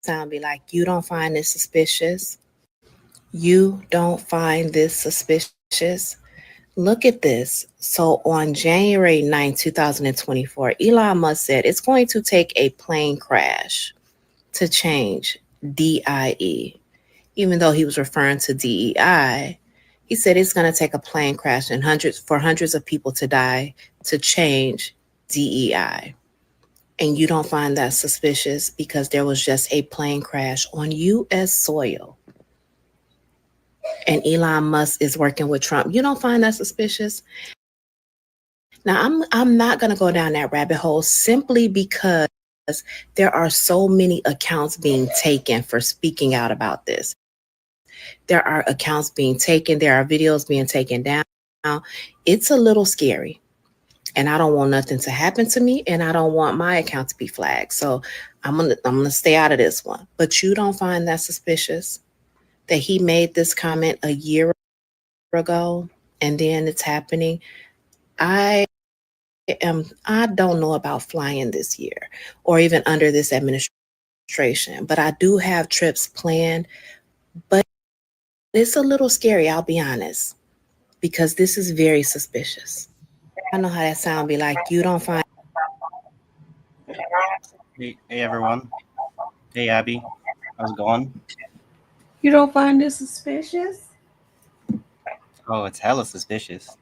Sound be like, you don't find this suspicious? You don't find this suspicious? Look at this. So on January 9th, 2024, Elon Musk said it's going to take a plane crash to change DIE. Even though he was referring to DEI, he said it's going to take a plane crash and hundreds of people to die to change DEI. And you don't find that suspicious because there was just a plane crash on US soil and Elon Musk is working with Trump. You don't find that suspicious? Now, I'm not going to go down that rabbit hole simply because there are so many accounts being taken for speaking out about this. There are accounts being taken, there are videos being taken down. It's a little scary. And I don't want nothing to happen to me, and I don't want my account to be flagged. So I'm gonna stay out of this one. But you don't find that suspicious that he made this comment a year ago and then it's happening? I don't know about flying this year or even under this administration, but I do have trips planned. But it's a little scary, I'll be honest, because this is very suspicious. I know how that sound be like, you don't find. Hey everyone. Hey Abby. How's it going? You don't find this suspicious? Oh, it's hella suspicious.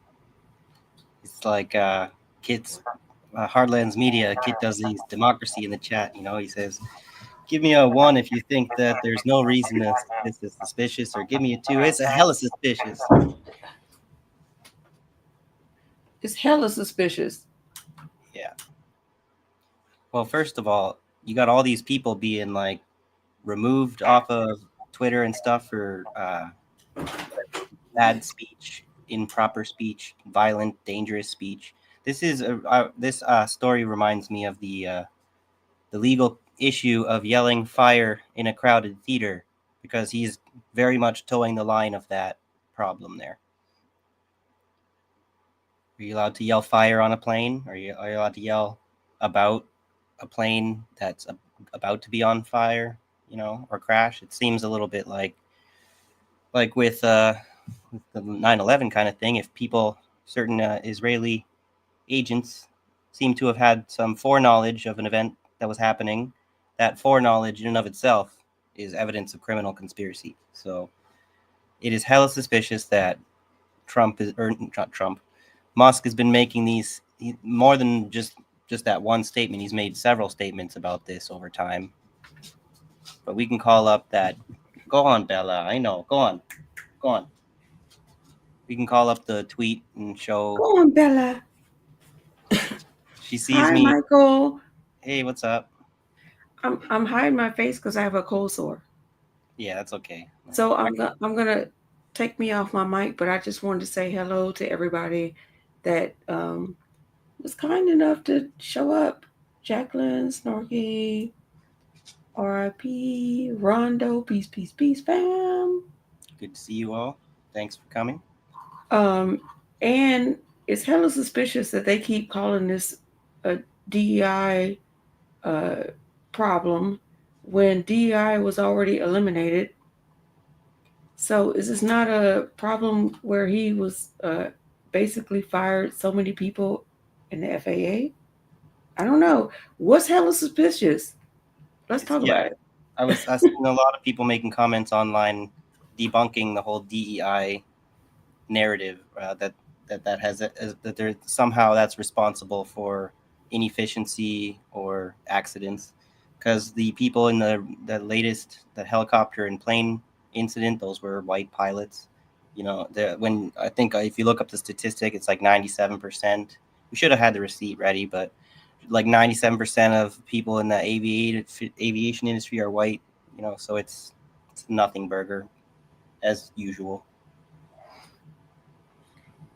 It's like Kit's Hardlands Media. Kit does these democracy in the chat. You know, he says, "Give me a 1 if you think that there's no reason to this is suspicious, or give me a 2. It's a hella suspicious." It's hella suspicious. Yeah. Well, first of all, you got all these people being like removed off of Twitter and stuff for bad speech, improper speech, violent, dangerous speech. This is this story reminds me of the legal issue of yelling fire in a crowded theater, because he's very much towing the line of that problem there. Are you allowed to yell fire on a plane? Are you allowed to yell about a plane that's about to be on fire, you know, or crash? It seems a little bit like with the 9/11 kind of thing. If people, certain Israeli agents seem to have had some foreknowledge of an event that was happening, that foreknowledge in and of itself is evidence of criminal conspiracy. So it is hella suspicious that Musk has been making these more than just that one statement. He's made several statements about this over time. But we can call up that. Go on, Bella. I know. Go on. We can call up the tweet and show. Go on, Bella. She sees Hi, me. Michael. Hey, what's up? I'm hiding my face because I have a cold sore. Yeah, that's okay. So I'm gonna take me off my mic, but I just wanted to say hello to everybody that was kind enough to show up. Jacqueline, Snorky, R.I.P., Rondo, peace, peace, peace, fam. Good to see you all. Thanks for coming. Um, and it's hella suspicious that they keep calling this a DEI uh, problem when DEI was already eliminated. So is this not a problem where he was basically fired so many people in the FAA? I don't know. What's hella suspicious? Let's It's talk yeah. about it. I seen a lot of people making comments online debunking the whole DEI narrative that has that there somehow that's responsible for inefficiency or accidents, because the people in the latest the helicopter and plane incident, those were white pilots. You know, when I think if you look up the statistic, it's like 97%. We should have had the receipt ready, but like 97% of people in the aviation industry are white. You know, so it's nothing burger as usual.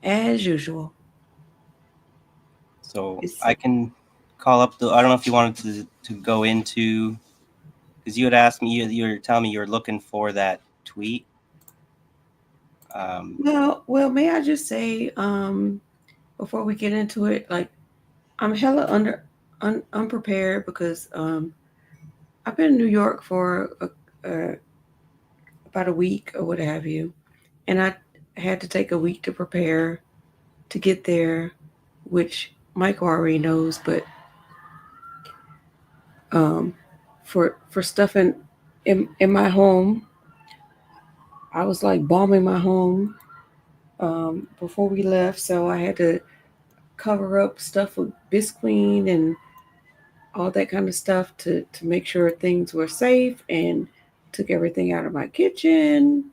As usual. So It's I can call up the. I don't know if you wanted to go into, because you had asked me. You were telling me you were looking for that tweet. well, may I just say, before we get into it, like I'm hella unprepared because I've been in New York for about a week or what have you, and I had to take a week to prepare to get there, which Michael already knows. But um, for stuff in my home, I was like bombing my home before we left, so I had to cover up stuff with Bisqueen and all that kind of stuff to make sure things were safe, and took everything out of my kitchen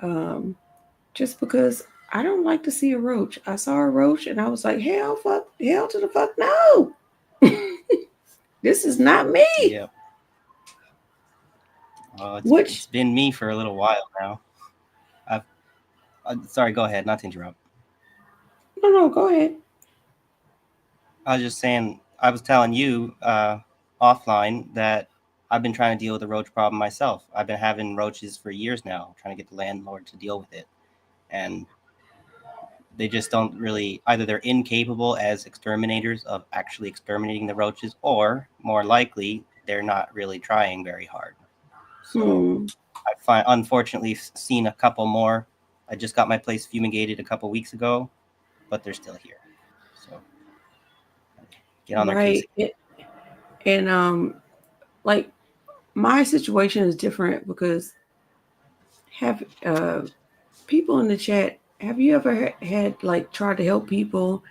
um, just because I don't like to see a roach. I saw a roach and I was like, hell to the fuck no. This is not me. Yeah. It's been me for a little while now. I've sorry, go ahead, not to interrupt. No, go ahead. I was just saying, I was telling you offline that I've been trying to deal with the roach problem myself. I've been having roaches for years now, trying to get the landlord to deal with it, and they just don't really, either they're incapable as exterminators of actually exterminating the roaches, or more likely they're not really trying very hard. So unfortunately seen a couple more. I just got my place fumigated a couple weeks ago, but they're still here. So get on their case. And like my situation is different because have people in the chat, have you ever had like tried to help people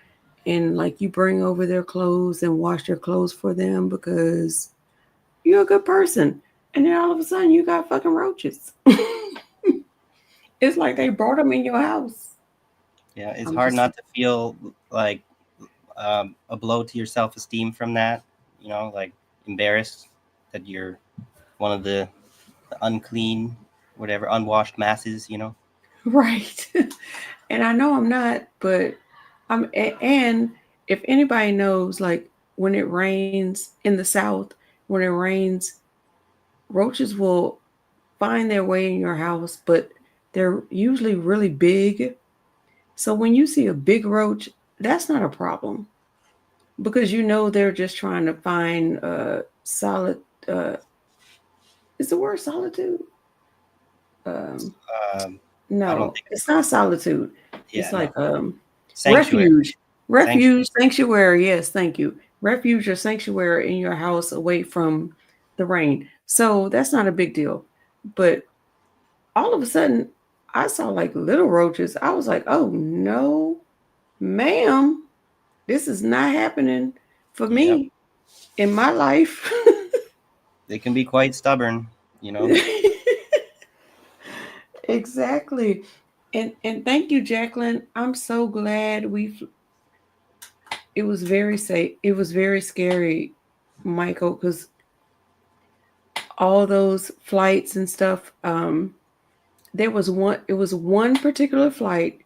and like you bring over their clothes and wash their clothes for them because you're a good person, and then all of a sudden you got fucking roaches? It's like they brought them in your house. Yeah, it's hard not to feel like a blow to your self-esteem from that. You know, like embarrassed that you're one of the unclean, whatever, unwashed masses. You know. Right. And I know I'm not, but and if anybody knows, like when it rains in the South, when it rains, roaches will find their way in your house, but they're usually really big. So when you see a big roach, that's not a problem because you know they're just trying to find solid. Is the word solitude? Um, I don't no, think it's not solitude. Yeah, It's like sanctuary. refuge, sanctuary. Yes, thank you. Refuge or sanctuary in your house away from the rain. So that's not a big deal. But all of a sudden, I saw like little roaches. I was like, oh no, ma'am, this is not happening for Yep. me in my life. They can be quite stubborn, you know. Exactly. And thank you, Jacqueline. I'm so glad we. It was very safe. It was very scary, Michael, because all those flights and stuff. There was one. It was one particular flight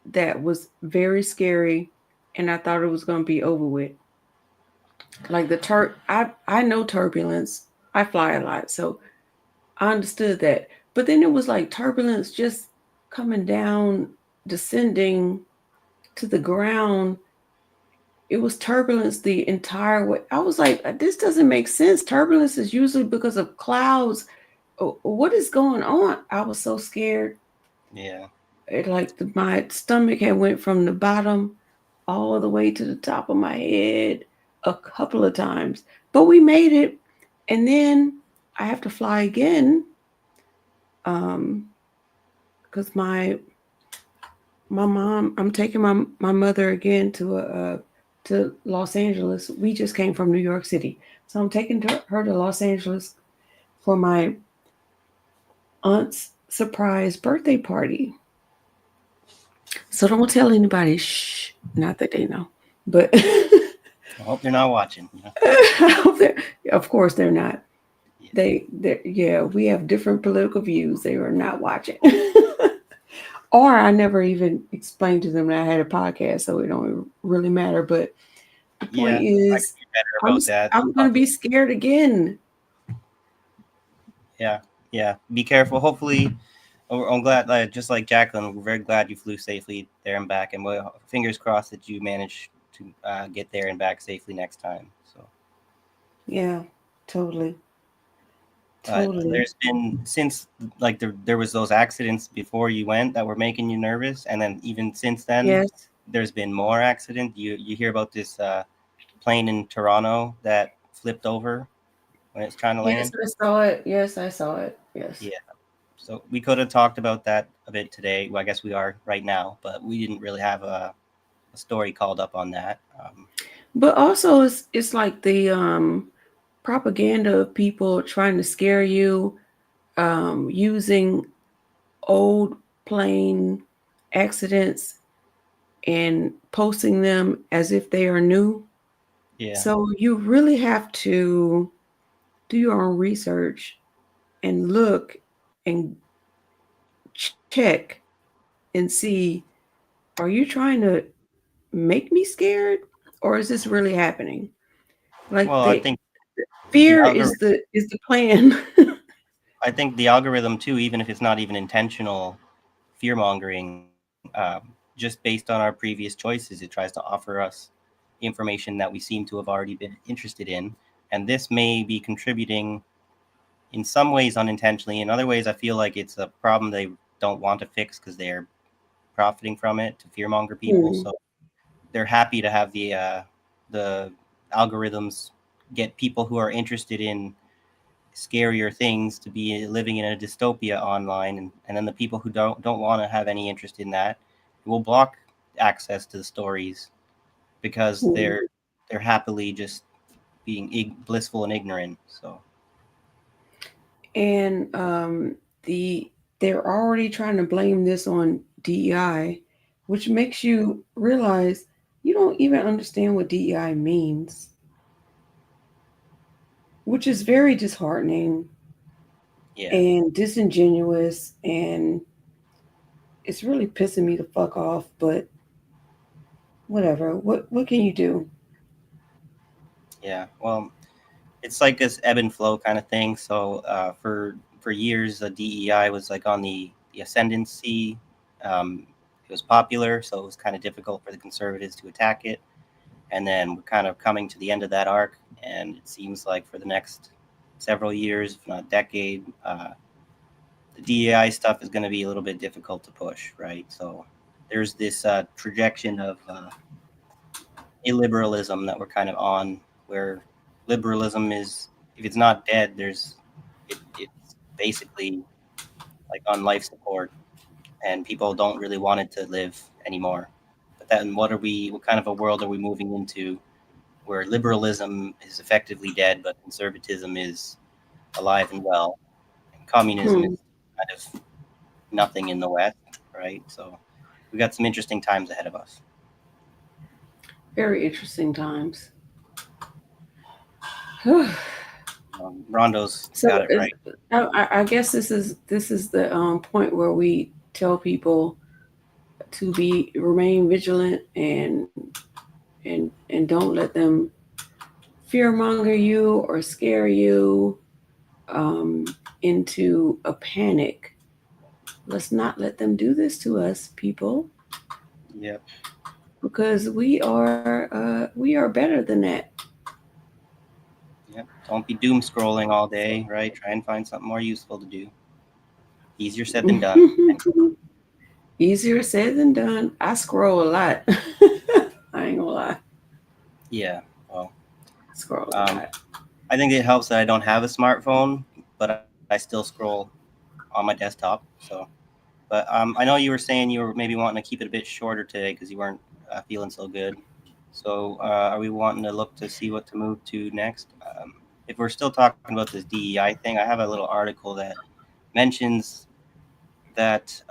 that was very scary, and I thought it was going to be over with. Like I know turbulence. I fly a lot, so I understood that. But then it was like turbulence just coming down, descending to the ground. It was turbulence the entire way. I was like, this doesn't make sense. Turbulence is usually because of clouds. What is going on? I was so scared. Yeah. My stomach had went from the bottom all the way to the top of my head a couple of times. But we made it. And then I have to fly again. Because my mom, I'm taking my mother again to Los Angeles. We just came from New York City, so I'm taking her to Los Angeles for my aunt's surprise birthday party. So don't tell anybody. Shh, not that they know, but I hope they're not watching. I hope of course they're not. Yeah. Yeah, we have different political views. They are not watching. Or I never even explained to them that I had a podcast, so it don't really matter. But the Yeah, point I is, can be better about that. I'm gonna be scared again. Yeah, yeah. Be careful. Hopefully, I'm glad. Just like Jacqueline, we're very glad you flew safely there and back, and fingers crossed that you manage to get there and back safely next time. So, Yeah, totally, but totally. there's been since like there was those accidents before you went that were making you nervous, and then even since then, Yes, there's been more accidents. You hear about this plane in Toronto that flipped over when it's trying to yes, land. I saw it. Yes, I saw it. Yes. Yeah. So we could have talked about that a bit today. Well, I guess we are right now, but we didn't really have a story called up on that. But also, it's like the propaganda of people trying to scare you, using old plane accidents and posting them as if they are new. Yeah. So you really have to do your own research and look and check and see, are you trying to make me scared, or is this really happening? Like Well, I the think the fear algorithm. is the plan. I think the algorithm too, even if it's not even intentional fear mongering, just based on our previous choices, it tries to offer us information that we seem to have already been interested in, and this may be contributing in some ways unintentionally. In other ways, I feel like it's a problem they don't want to fix because they're profiting from it to fearmonger people. Hmm. So they're happy to have the algorithms get people who are interested in scarier things to be living in a dystopia online, and then the people who don't want to have any interest in that will block access to the stories because Hmm. they're happily just being blissful and ignorant. So And the they're already trying to blame this on DEI, which makes you realize you don't even understand what DEI means, which is very disheartening yeah, and disingenuous, and it's really pissing me the fuck off. But whatever. What can you do? yeah. Well, it's like this ebb and flow kind of thing. So for years, the DEI was like on the ascendancy. It was popular, so it was kind of difficult for the conservatives to attack it. And then we're kind of coming to the end of that arc, and it seems like for the next several years, if not decade, the DEI stuff is going to be a little bit difficult to push, right? So there's this trajectory of illiberalism that we're kind of on, where liberalism is, if it's not dead, it's basically like on life support, and people don't really want it to live anymore. But then, what kind of a world are we moving into, where liberalism is effectively dead, but conservatism is alive and well, and communism is Hmm. kind of nothing in the West? right? So we got some interesting times ahead of us. Very interesting times. Rondo's So got it right. I guess this is the point where we tell people to be remain vigilant and don't let them fearmonger you or scare you um, into a panic. Let's not let them do this to us, people, Yep. because we are better than that. Yep. Don't be doom scrolling all day, right? Try and find something more useful to do. Easier said than done. Easier said than done. I scroll a lot. I ain't gonna lie. Yeah. Well, I scroll a um, lot. I think it helps that I don't have a smartphone, but I still scroll on my desktop. So, but I know you were saying you were maybe wanting to keep it a bit shorter today because you weren't feeling so good. So, are we wanting to look to see what to move to next? If we're still talking about this DEI thing, I have a little article that mentions that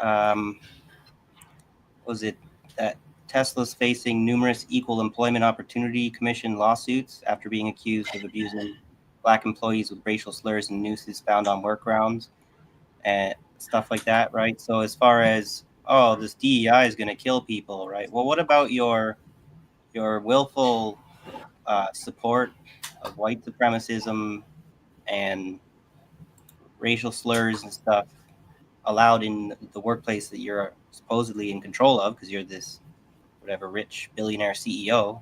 was it that Tesla's facing numerous Equal Employment Opportunity Commission lawsuits after being accused of abusing Black employees with racial slurs and nooses found on workarounds and stuff like that, right? So as far as this DEI is going to kill people, right? Well, what about your willful support of white supremacism and racial slurs and stuff allowed in the workplace that you're supposedly in control of because you're this whatever rich billionaire CEO,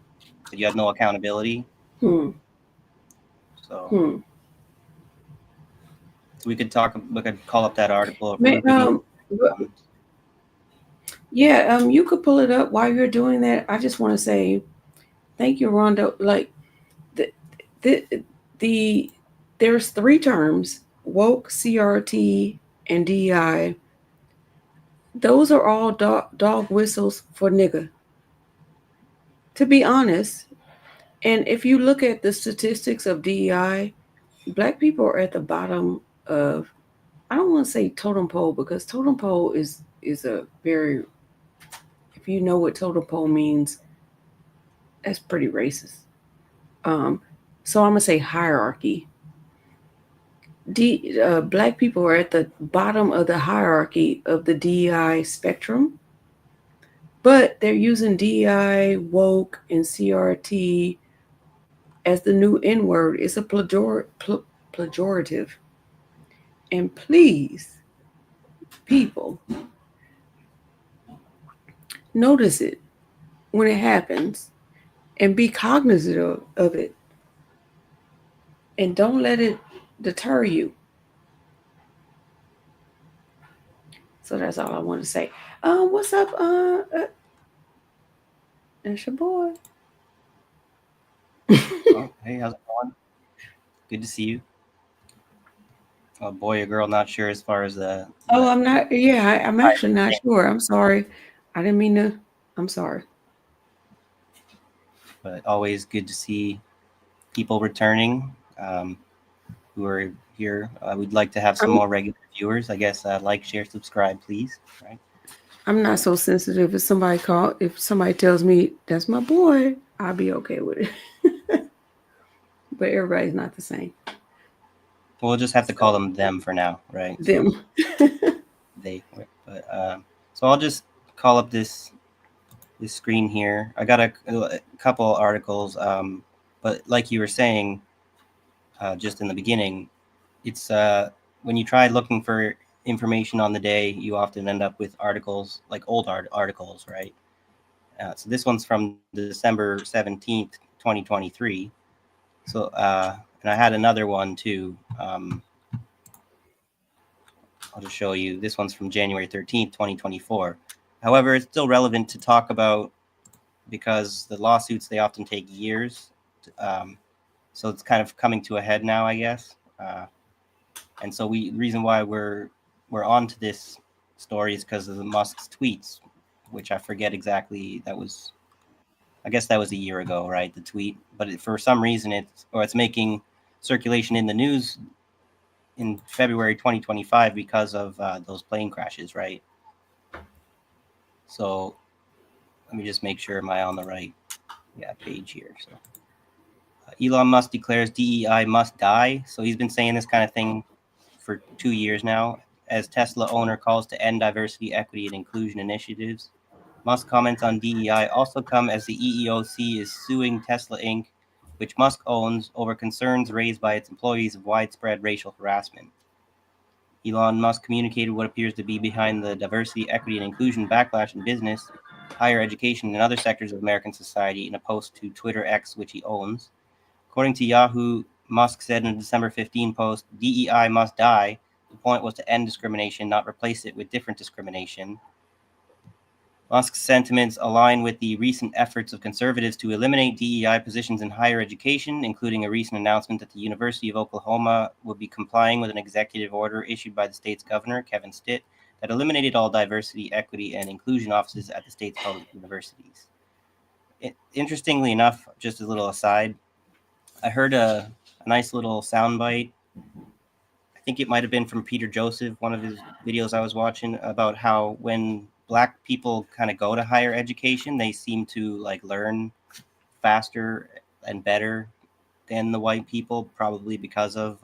but you had no accountability. Hmm. So Hmm. we could talk. We could call up that article if May, we need one. yeah. You could pull it up while you're doing that. I just want to say thank you, Rondo. Like the the the there's three terms: woke, CRT, and DEI. Those are all dog whistles for nigga. To be honest, and if you look at the statistics of DEI, black people are at the bottom of, I don't want to say totem pole because totem pole is a very, if you know what totem pole means, that's pretty racist. Um, so I'm gonna say hierarchy. Black people are at the bottom of the hierarchy of the DEI spectrum, but they're using DEI, woke, and CRT as the new N word. It's a pejorative. And please, people, notice it when it happens and be cognizant of it and don't let it deter you. So that's all I want to say. What's up? It's your boy. Oh, hey, how's it going? Good to see you. A boy or girl, not sure as far as the Oh, I'm not. Yeah, I'm actually not thing, sure. I'm sorry. I didn't mean to. I'm sorry. but always good to see people returning um, who are here. We'd like to have some I'm more regular viewers. I guess like, share, subscribe, please. Right. I'm not so sensitive. If somebody tells me that's my boy, I'll be okay with it. But everybody's not the same. We'll just have to So call them for now, right? So them. they, but so I'll just call up this screen here. I got a couple articles, but like you were saying just in the beginning, it's when you try looking for information on the day, you often end up with articles like old articles, right? So this one's from December 17th, 2023. So and I had another one too. I'll just show you. This one's from January 13th, 2024. However, it's still relevant to talk about because the lawsuits, they often take years. Um, so it's kind of coming to a head now, I guess. And so the reason why we're on to this story is because of the Musk's tweets, which I forget exactly. I guess that was a year ago, right? The tweet, but for some reason it's making circulation in the news in February 2025 because of those plane crashes, right? So let me just make sure am I on the right page here. So Elon Musk declares DEI must die. So he's been saying this kind of thing for 2 years now, as Tesla owner calls to end diversity, equity, and inclusion initiatives. Musk comments on DEI also come as the EEOC is suing Tesla Inc., which Musk owns, over concerns raised by its employees of widespread racial harassment. Elon Musk communicated what appears to be behind the diversity, equity, and inclusion backlash in business, higher education, and other sectors of American society in a post to Twitter X, which he owns. According to Yahoo, Musk said in a December 15 post, DEI must die. The point was to end discrimination, not replace it with different discrimination. Musk's sentiments align with the recent efforts of conservatives to eliminate DEI positions in higher education, including a recent announcement that the University of Oklahoma would be complying with an executive order issued by the state's governor, Kevin Stitt, that eliminated all diversity, equity, and inclusion offices at the state's public universities. Interestingly enough, just a little aside, I heard a nice little soundbite. I think it might have been from Peter Joseph, one of his videos I was watching, about how when Black people kind of go to higher education, they seem to like learn faster and better than the white people, probably because of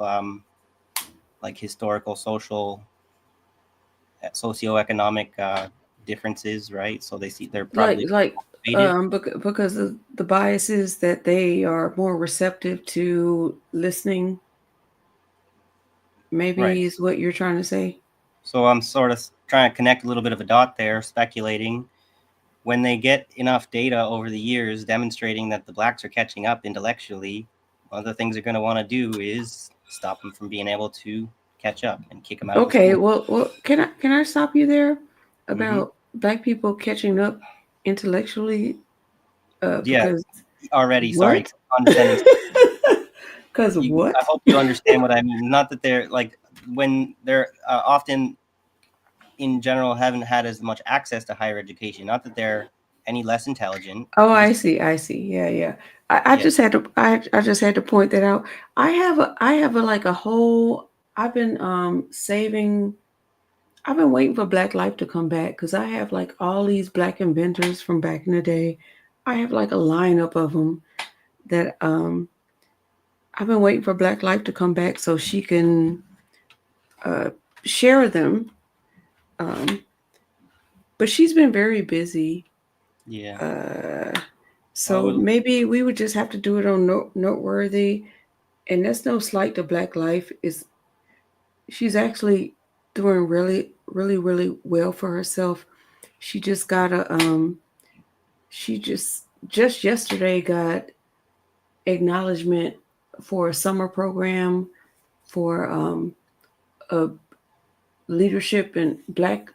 like historical, social, socioeconomic differences, right? So they're probably motivated. Because of the biases that they are more receptive to listening, maybe Right. is what you're trying to say. So I'm sort of trying to connect a little bit of a dot there, speculating. When they get enough data over the years demonstrating that the Blacks are catching up intellectually, one of the things they're going to want to do is stop them from being able to catch up and kick them out of the Okay, school. well, can I stop you there Mm-hmm. about Black people catching up intellectually? Yeah, Because already. Sorry, what? condescending. Because what? I hope you understand what I mean. Not that they're like, when they're often in general haven't had as much access to higher education. Not that they're any less intelligent. Oh, They I just, see. I see. Yeah, yeah. I yeah. just had to. I just had to point that out. I have a like a whole. I've been saving. I've been waiting for Black Life to come back because I have like all these Black inventors from back in the day. I have like a lineup of them that I've been waiting for Black Life to come back so she can uh, share them. Um, but she's been very busy. Yeah. So maybe we would just have to do it on Noteworthy. And that's no slight to Black Life. Is she's actually doing really, really, really well for herself. She just got a she just yesterday got acknowledgement for a summer program for a leadership in black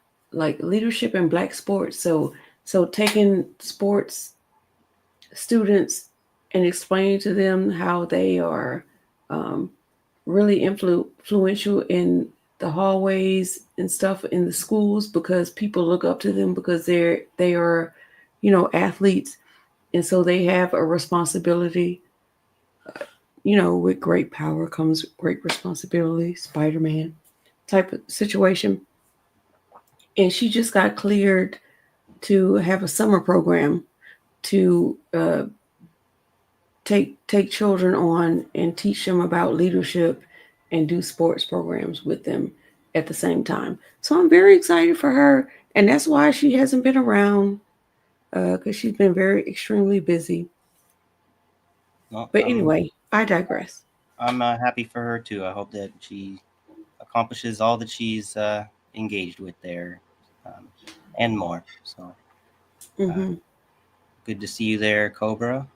sports. So taking sports students and explaining to them how they are um, really influential in the hallways and stuff in the schools because people look up to them because they are, athletes, and so they have a responsibility. With great power comes great responsibility. Spider-Man type of situation, and she just got cleared to have a summer program to take children on and teach them about leadership and do sports programs with them at the same time. So I'm very excited for her, and that's why she hasn't been around because she's been very extremely busy. Well, But anyway, I digress. I'm happy for her too. I hope that she accomplishes all that she's engaged with there, and more. So Hmm. good to see you there, Cobra.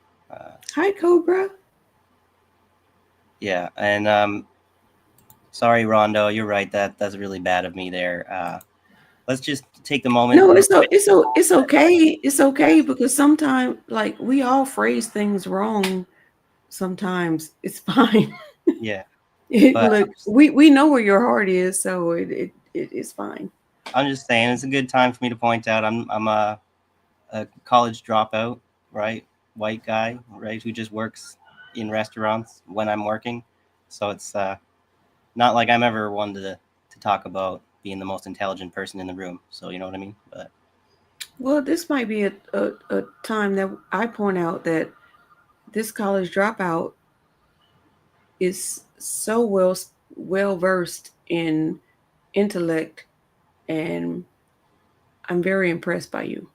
Hi, Cobra. Yeah, and sorry, Rondo, you're right. That's really bad of me there. Let's just take the moment. No, it's okay. It's okay because sometimes, like, we all phrase things wrong. Sometimes it's fine. Yeah, but Look, we know where your heart is, so it is fine. I'm just saying it's a good time for me to point out I'm a college dropout, right? White guy, right? Who just works in restaurants when I'm working. So it's not like I'm ever one to talk about being the most intelligent person in the room. So you know what I mean? But Well, this might be a time that I point out that this college dropout is so well versed in intellect, and I'm very impressed by you.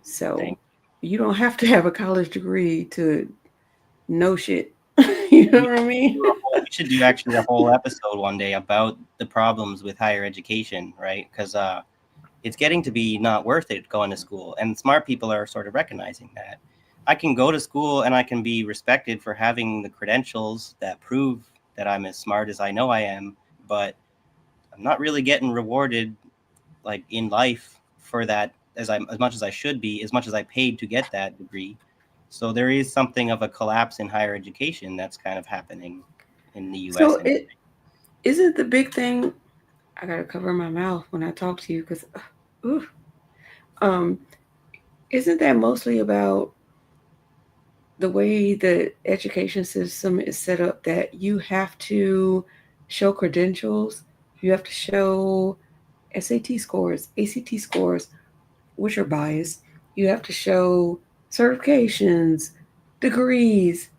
So Thank you don't have to have a college degree to know shit. You know you. what I mean? We should do actually a whole episode one day about the problems with higher education, right? Because it's getting to be not worth it going to school, and smart people are sort of recognizing that. I can go to school and I can be respected for having the credentials that prove that I'm as smart as I know I am, but I'm not really getting rewarded like in life for that as much as I should be, as much as I paid to get that degree. So there is something of a collapse in higher education that's kind of happening in the US So and it isn't the big thing. I gotta cover my mouth when I talk to you because, um, isn't that mostly about the way the education system is set up that you have to show credentials, you have to show SAT scores, ACT scores, which are biased. You have to show certifications, degrees,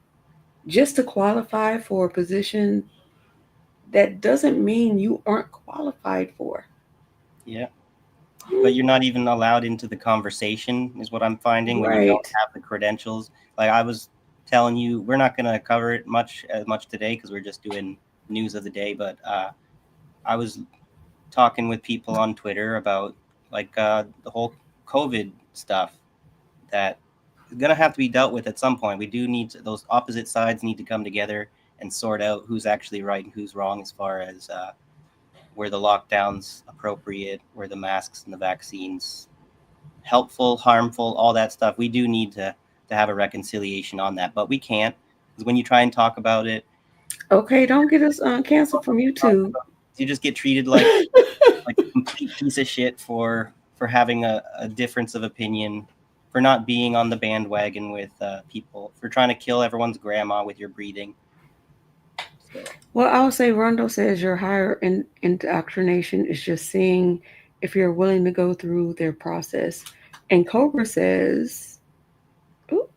just to qualify for a position that doesn't mean you aren't qualified for. yeah, but you're not even allowed into the conversation is what I'm finding when you don't Right. have the credentials. Like I was telling you, we're not going to cover it much today because we're just doing news of the day, but I was talking with people on Twitter about like the whole COVID stuff that is going to have to be dealt with at some point. We do need to, those opposite sides need to come together and sort out who's actually right and who's wrong as far as where the lockdowns appropriate, where the masks and the vaccines helpful, harmful, all that stuff. We do need to have a reconciliation on that, but we can't because when you try and talk about it, Okay, don't get us canceled from YouTube. you just get treated like a complete piece of shit for having a difference of opinion, for not being on the bandwagon with people, for trying to kill everyone's grandma with your breathing. So Well, I'll say Rondo says your higher indoctrination is just seeing if you're willing to go through their process. And Cobra says, oh,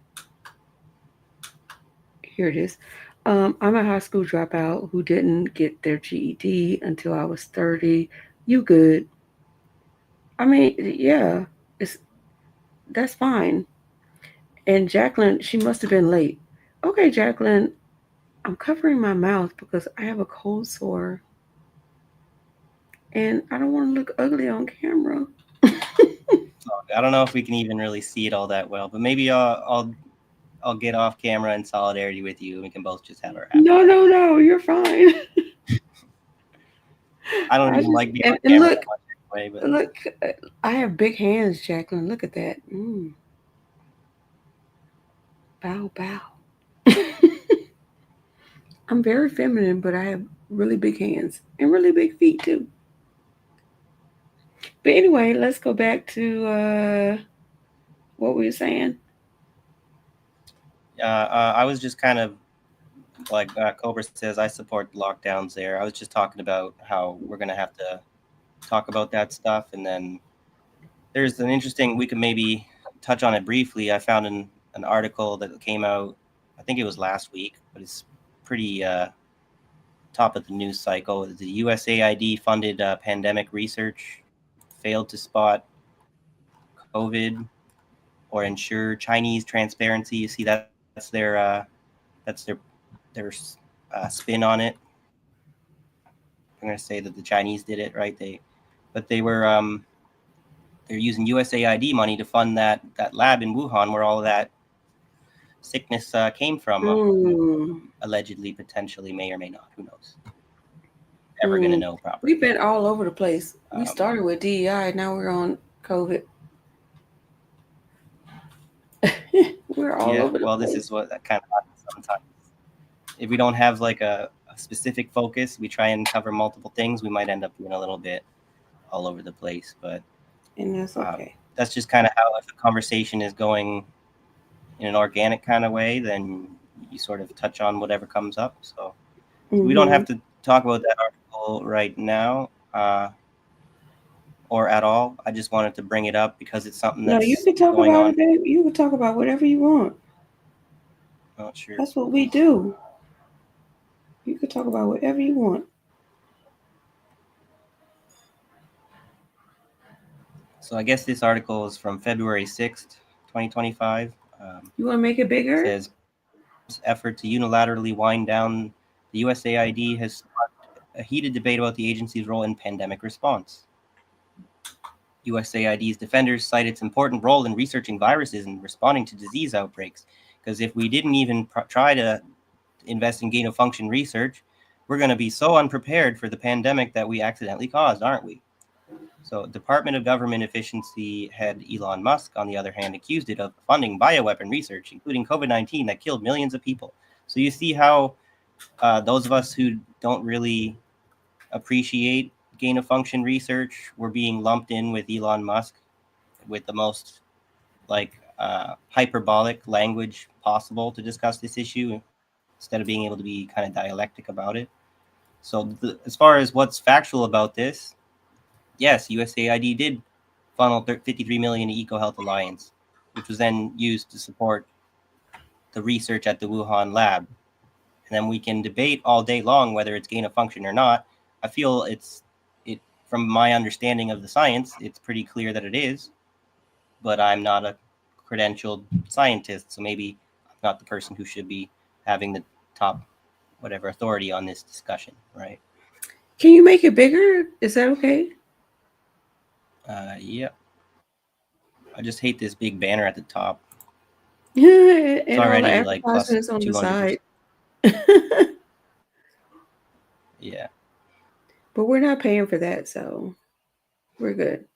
here it is. I'm a high school dropout who didn't get their GED until I was 30. You good? I mean, yeah, it's that's fine. And Jacqueline, she must have been late. Okay, Jacqueline, I'm covering my mouth because I have a cold sore and I don't want to look ugly on camera. I don't know if we can even really see it all that well, but maybe I'll get off camera in solidarity with you, and we can both just have our happy No, laugh. no, no, you're fine. I don't I even just like being on and camera look, that much anyway, but look, I have big hands, Jacqueline. Look at that. Bow, bow. I'm very feminine, but I have really big hands and really big feet too. But anyway, let's go back to what we were saying. I was just kind of like Cobra says, I support lockdowns there. I was just talking about how we're gonna have to talk about that stuff, and then there's an interesting. We could maybe touch on it briefly. I found an article that came out. I think it was last week, but it's pretty top of the news cycle. The USAID funded pandemic research failed to spot COVID or ensure Chinese transparency. You see, that's their spin on it. I'm going to say that the Chinese did it, right? But they're using USAID money to fund that lab in Wuhan where all of that sickness came from. Mm, Allegedly, potentially, may or may not. Who knows? Ever going to mm. know properly. We've been all over the place. We Um, started with DEI, now we're on COVID. We're all yeah, over the well, this place. is what that kind of happens sometimes. If we don't have like a specific focus, we try and cover multiple things, we might end up being a little bit all over the place. But And that's okay. that's just kind of how, if the conversation is going in an organic kind of way, then you sort of touch on whatever comes up. So we don't Mm-hmm. have to talk about that article right now. or at all. I just wanted to bring it up because it's something No, you that's can talk going about on. it, babe. You can talk about whatever you want. Not sure. That's what we do. You can talk about whatever you want. So I guess this article is from February 6th, 2025. You want to make it bigger? Says effort to unilaterally wind down the USAID has sparked a heated debate about the agency's role in pandemic response. USAID's defenders cite its important role in researching viruses and responding to disease outbreaks. Because if we didn't even try to invest in gain of function research, we're going to be so unprepared for the pandemic that we accidentally caused, aren't we? So, Department of Government Efficiency head Elon Musk, on the other hand, accused it of funding bioweapon research, including COVID-19, that killed millions of people. So you see how those of us who don't really appreciate gain of function research were being lumped in with Elon Musk with the most hyperbolic language possible to discuss this issue instead of being able to be kind of dialectic about it. So as far as what's factual about this, yes, USAID did funnel 53 million to EcoHealth Alliance, which was then used to support the research at the Wuhan lab. And then we can debate all day long whether it's gain of function or not. I feel from my understanding of the science, it's pretty clear that it is, but I'm not a credentialed scientist, so maybe I'm not the person who should be having the top authority on this discussion, right? Can you make it bigger? Is that okay? Yeah. I just hate this big banner at the top. And It's all the already like plus advertisements on the 200%. side. Yeah. But we're not paying for that, so we're good.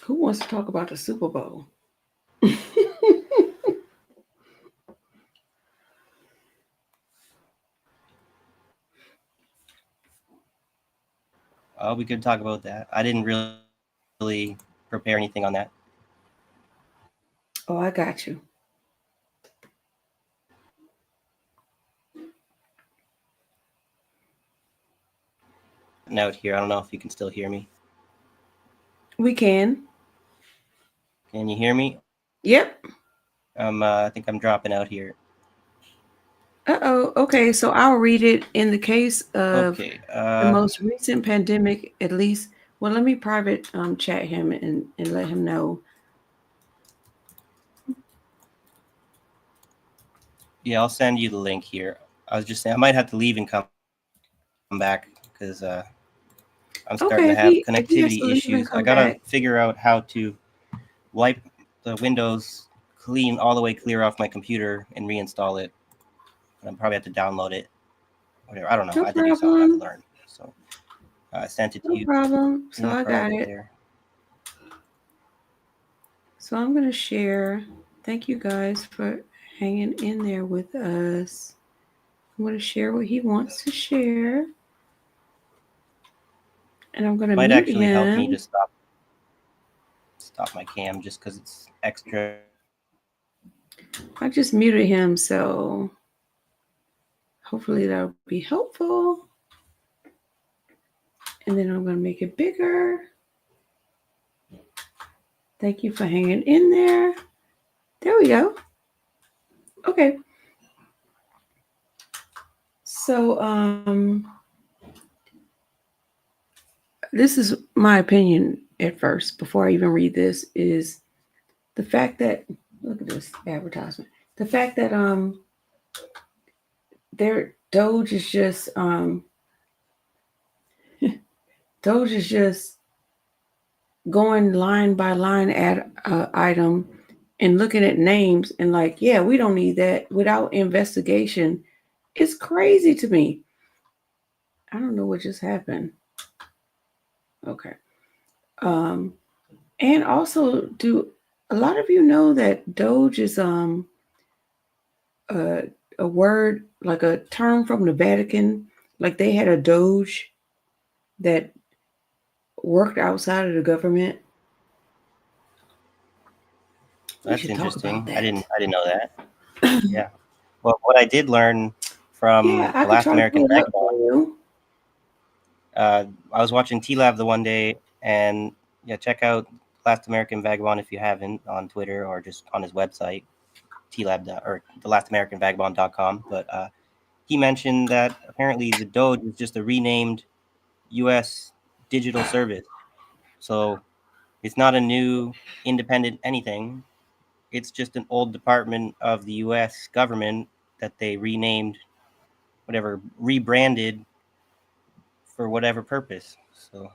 Who wants to talk about the Super Bowl? We could talk about that. I didn't really prepare anything on that. Oh, I got you. Out here, I don't know if you can still hear me. We can. Can you hear me? Yep. I think I'm dropping out here. Uh-oh. Okay, so I'll read it. In the case of Okay. the most recent pandemic, at least. Well, let me private chat him and let him know. Yeah, I'll send you the link here. I was just saying I might have to leave and come back because I'm starting to have if he has to connectivity leave and issues. I come gotta back. figure out how to wipe the Windows clean all the way clear off my computer and reinstall it. And I'm probably have to download it. Whatever. I don't know. No I had to do something. I have to problem. learn. So I sent it to No you problem. in So the I got private it. there. So I'm going to share. Thank you guys for hanging in there with us. I'm going to share what he wants to share. And I'm going to Might mute actually help me him. to stop my cam just because it's extra. I just muted him, so hopefully that'll be helpful. And then I'm going to make it bigger. Thank you for hanging in there. There we go. Okay. So this is my opinion at first, before I even read this, is the fact that, look at this advertisement. The fact that their Doge is just Doge is just going line by line at item and looking at names and like, yeah, we don't need that without investigation. It's crazy to me. I don't know what just happened. Okay. And also, do a lot of you know that Doge is a word, like a term from the Vatican? Like they had a Doge that worked outside of the government. We That's should talk about interesting. I that. didn't know that. Yeah. Well, what I did learn Yeah, from I the could Last try to American pull it up for Vagabond, you. I was watching T Lab the one day, and yeah, check out Last American Vagabond if you haven't on Twitter or just on his website, tlab or thelastamericannvagabond.com. But he mentioned that apparently the Doge is just a renamed U.S. digital service. So it's not a new independent anything. It's just an old department of the U.S. government that they renamed, whatever, rebranded for whatever purpose. So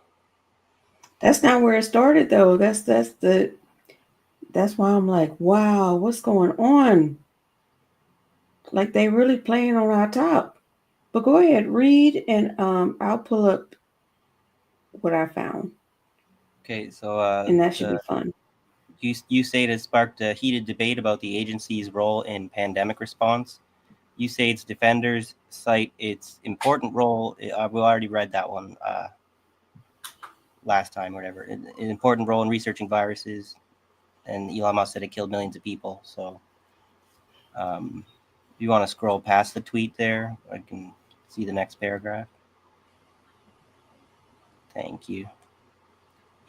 That's not where it started though. That's why I'm like, wow, what's going on? Like they really playing on our top. But go ahead, read, and I'll pull up what I found, okay, so and that should the be fun. you say it has sparked a heated debate about the agency's role in pandemic response. USAID's defenders cite its important role. We already read that one last time, or whatever. An important role in researching viruses, and Elon Musk said it killed millions of people. So, if you want to scroll past the tweet there, I can see the next paragraph. Thank you.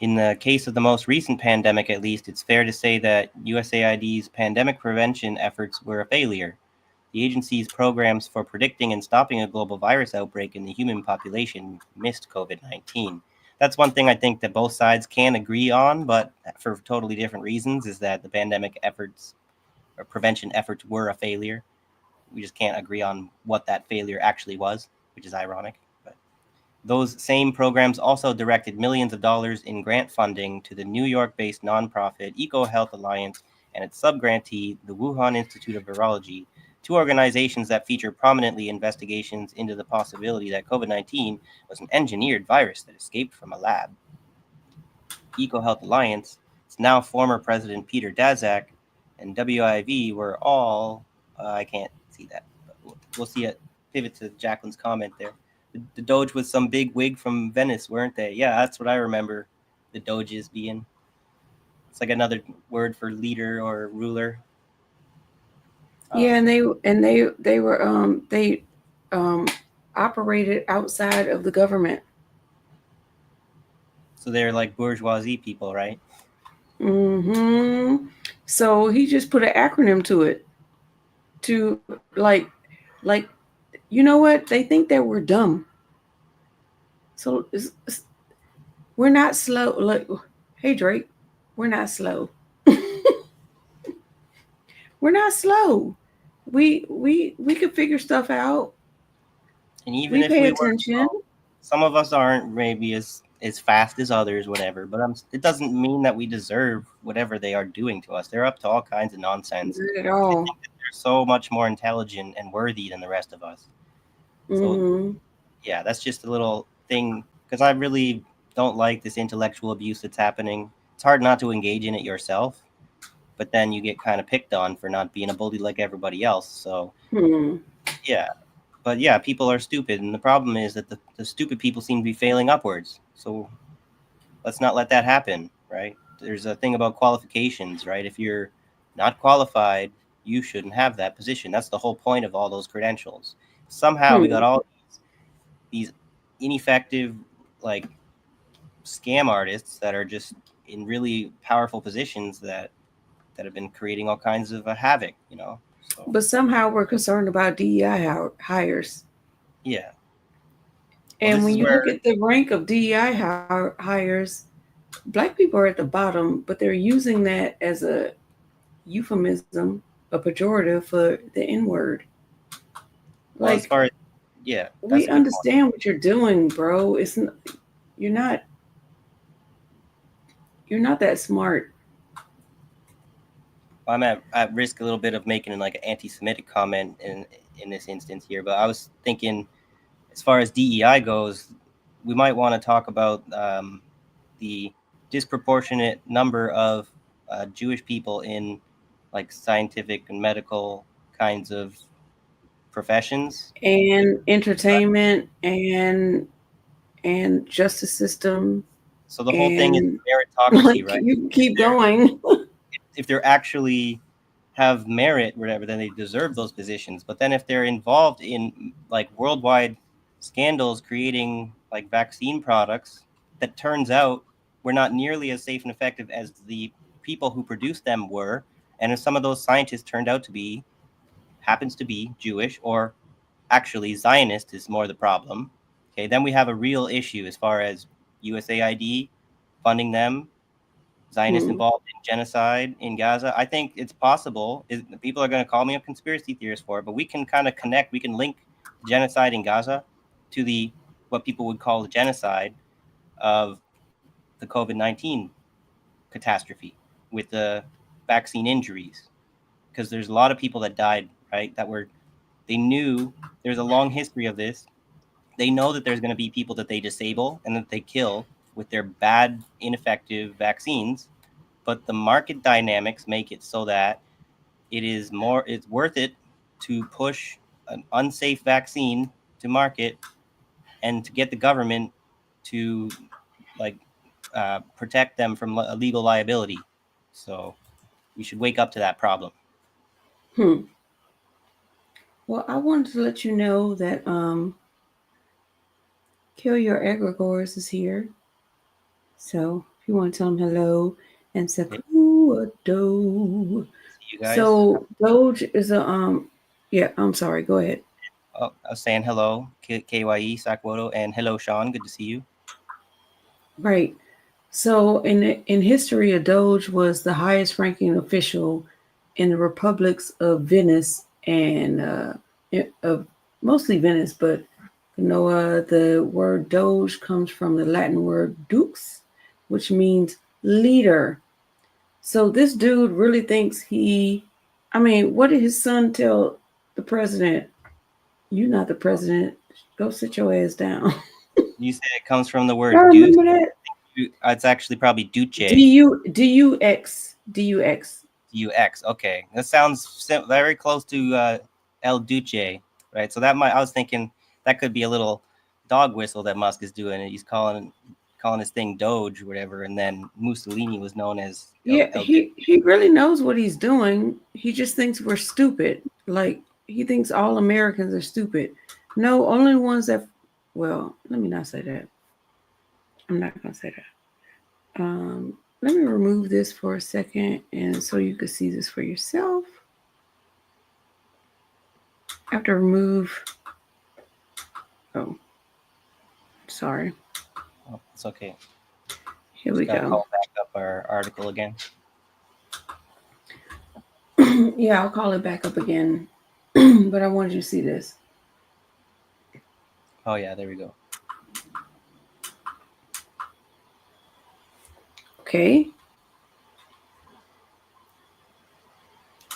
In the case of the most recent pandemic, at least, it's fair to say that USAID's pandemic prevention efforts were a failure. The agency's programs for predicting and stopping a global virus outbreak in the human population missed COVID-19. That's one thing I think that both sides can agree on, but for totally different reasons, is that the pandemic efforts or prevention efforts were a failure. We just can't agree on what that failure actually was, which is ironic. But those same programs also directed millions of dollars in grant funding to the New York-based nonprofit EcoHealth Alliance and its subgrantee, the Wuhan Institute of Virology, two organizations that feature prominently investigations into the possibility that COVID-19 was an engineered virus that escaped from a lab. EcoHealth Alliance, its now former president Peter Daszak, and WIV were all, I can't see that, but we'll see it. Pivot to Jacqueline's comment there. The Doge was some big wig from Venice, weren't they? Yeah, that's what I remember the Doges being. It's like another word for leader or ruler. Yeah, and they were um operated outside of the government. So they're like bourgeoisie people, right? Hmm. So he just put an acronym to it to like you know what? They think that we're dumb. So we're not slow. Like, hey Drake, we're not slow. We're not slow. We could figure stuff out. And even We if pay we were attention. slow, some of us aren't maybe as fast as others, whatever. But it doesn't mean that we deserve whatever they are doing to us. They're up to all kinds of nonsense. Not at They all. think that they're so much more intelligent and worthy than the rest of us. So Hmm. yeah, that's just a little thing because I really don't like this intellectual abuse that's happening. It's hard not to engage in it yourself, but then you get kind of picked on for not being a bully like everybody else. So Hmm. yeah, but yeah, people are stupid, and the problem is that the stupid people seem to be failing upwards. So let's not let that happen, right? There's a thing about qualifications, right? If you're not qualified, you shouldn't have that position. That's the whole point of all those credentials. Somehow we got Hmm. all these ineffective, like scam artists that are just in really powerful positions that have been creating all kinds of havoc, you know. So But somehow we're concerned about DEI hires. yeah, well, And this when is you where look at the rank of DEI hires, black people are at the bottom, but they're using that as a euphemism, a pejorative for the N word. well as Like far as yeah, we that's a good point. understand what you're doing, bro. You're not you're not that smart. I'm at risk a little bit of making like an anti-Semitic comment in this instance here, but I was thinking as far as DEI goes, we might want to talk about the disproportionate number of Jewish people in like scientific and medical kinds of professions. And entertainment and justice system. So the whole thing is And meritocracy, like right? you can keep going. If they're actually have merit, whatever, then they deserve those positions. But then if they're involved in like worldwide scandals, creating like vaccine products that turns out were not nearly as safe and effective as the people who produced them were, and if some of those scientists turned out to be happens to be Jewish, or actually Zionist is more the problem, okay, then we have a real issue as far as USAID funding them, Zionists Hmm. involved in genocide in Gaza. I think it's possible. People are going to call me a conspiracy theorist for it, but we can kind of connect. We can link genocide in Gaza to the what people would call the genocide of the COVID-19 catastrophe with the vaccine injuries, because there's a lot of people that died, right? They knew there's a long history of this. They know that there's going to be people that they disable and that they kill with their bad, ineffective vaccines, but the market dynamics make it so that it's worth it to push an unsafe vaccine to market and to get the government to like protect them from a legal liability. So we should wake up to that problem. Hmm. Well, I wanted to let you know that Kill Your Egregores is here. So if you want to tell him hello and say Okay, do. see you guys. So Doge is a yeah, I'm sorry, go ahead. Oh, I was saying hello, KYE Sakwoto, and hello, Sean. Good to see you. Right. So in history, a Doge was the highest ranking official in the republics of Venice and of mostly Venice, but Noah, the word Doge comes from the Latin word dux, which means leader. So this dude really thinks I mean, what did his son tell the president? You're not the president. Go sit your ass down. You said it comes from the Y'all word deuce. remember that? It's actually probably duce. D-U-X. UX. Okay, that sounds very close to El Duce, right? So I was thinking that could be a little dog whistle that Musk is doing. He's calling his thing Doge or whatever, and then Mussolini was known as Yeah, El Duce. he really knows what he's doing. He just thinks we're stupid. Like he thinks all Americans are stupid. No, only ones that well, let me not say that. I'm not gonna say that. Let me remove this for a second and so you can see this for yourself. I have to remove oh, sorry. Oh, it's okay. Here Just we gotta go. call back up our article again. Yeah, I'll call it back up again. But I wanted you to see this. Oh yeah, there we go. Okay.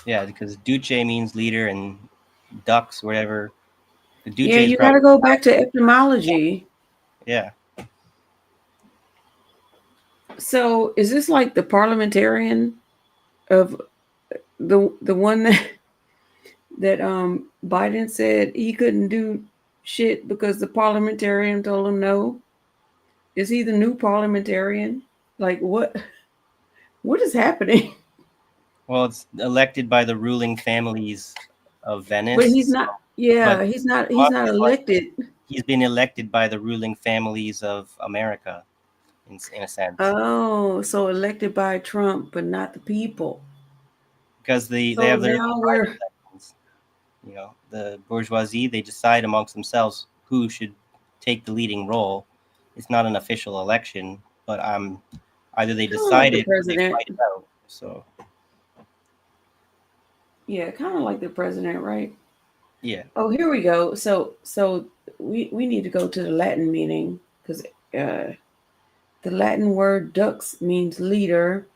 Yeah, because Duce means leader and ducks, whatever. The Duce Yeah, is you got probably to go back to etymology. yeah. So, is this like the parliamentarian of the one that Biden said he couldn't do shit because the parliamentarian told him no? Is he the new parliamentarian? Like what is happening? Well, it's elected by the ruling families of But he's Venice, not. but Yeah, he's Musk not is like elected. he's been elected by the ruling families of America, in a sense, Oh, so elected by Trump, but not the people. because they So have their now own we're private elections. You know, the bourgeoisie, they decide amongst themselves who should take the leading role. It's not an official election, but either they kind of like decide the it or they president. fight it out. So Yeah, kind of like the president, right? yeah, Oh, here we go. So we need to go to the Latin meaning because the Latin word dux means leader,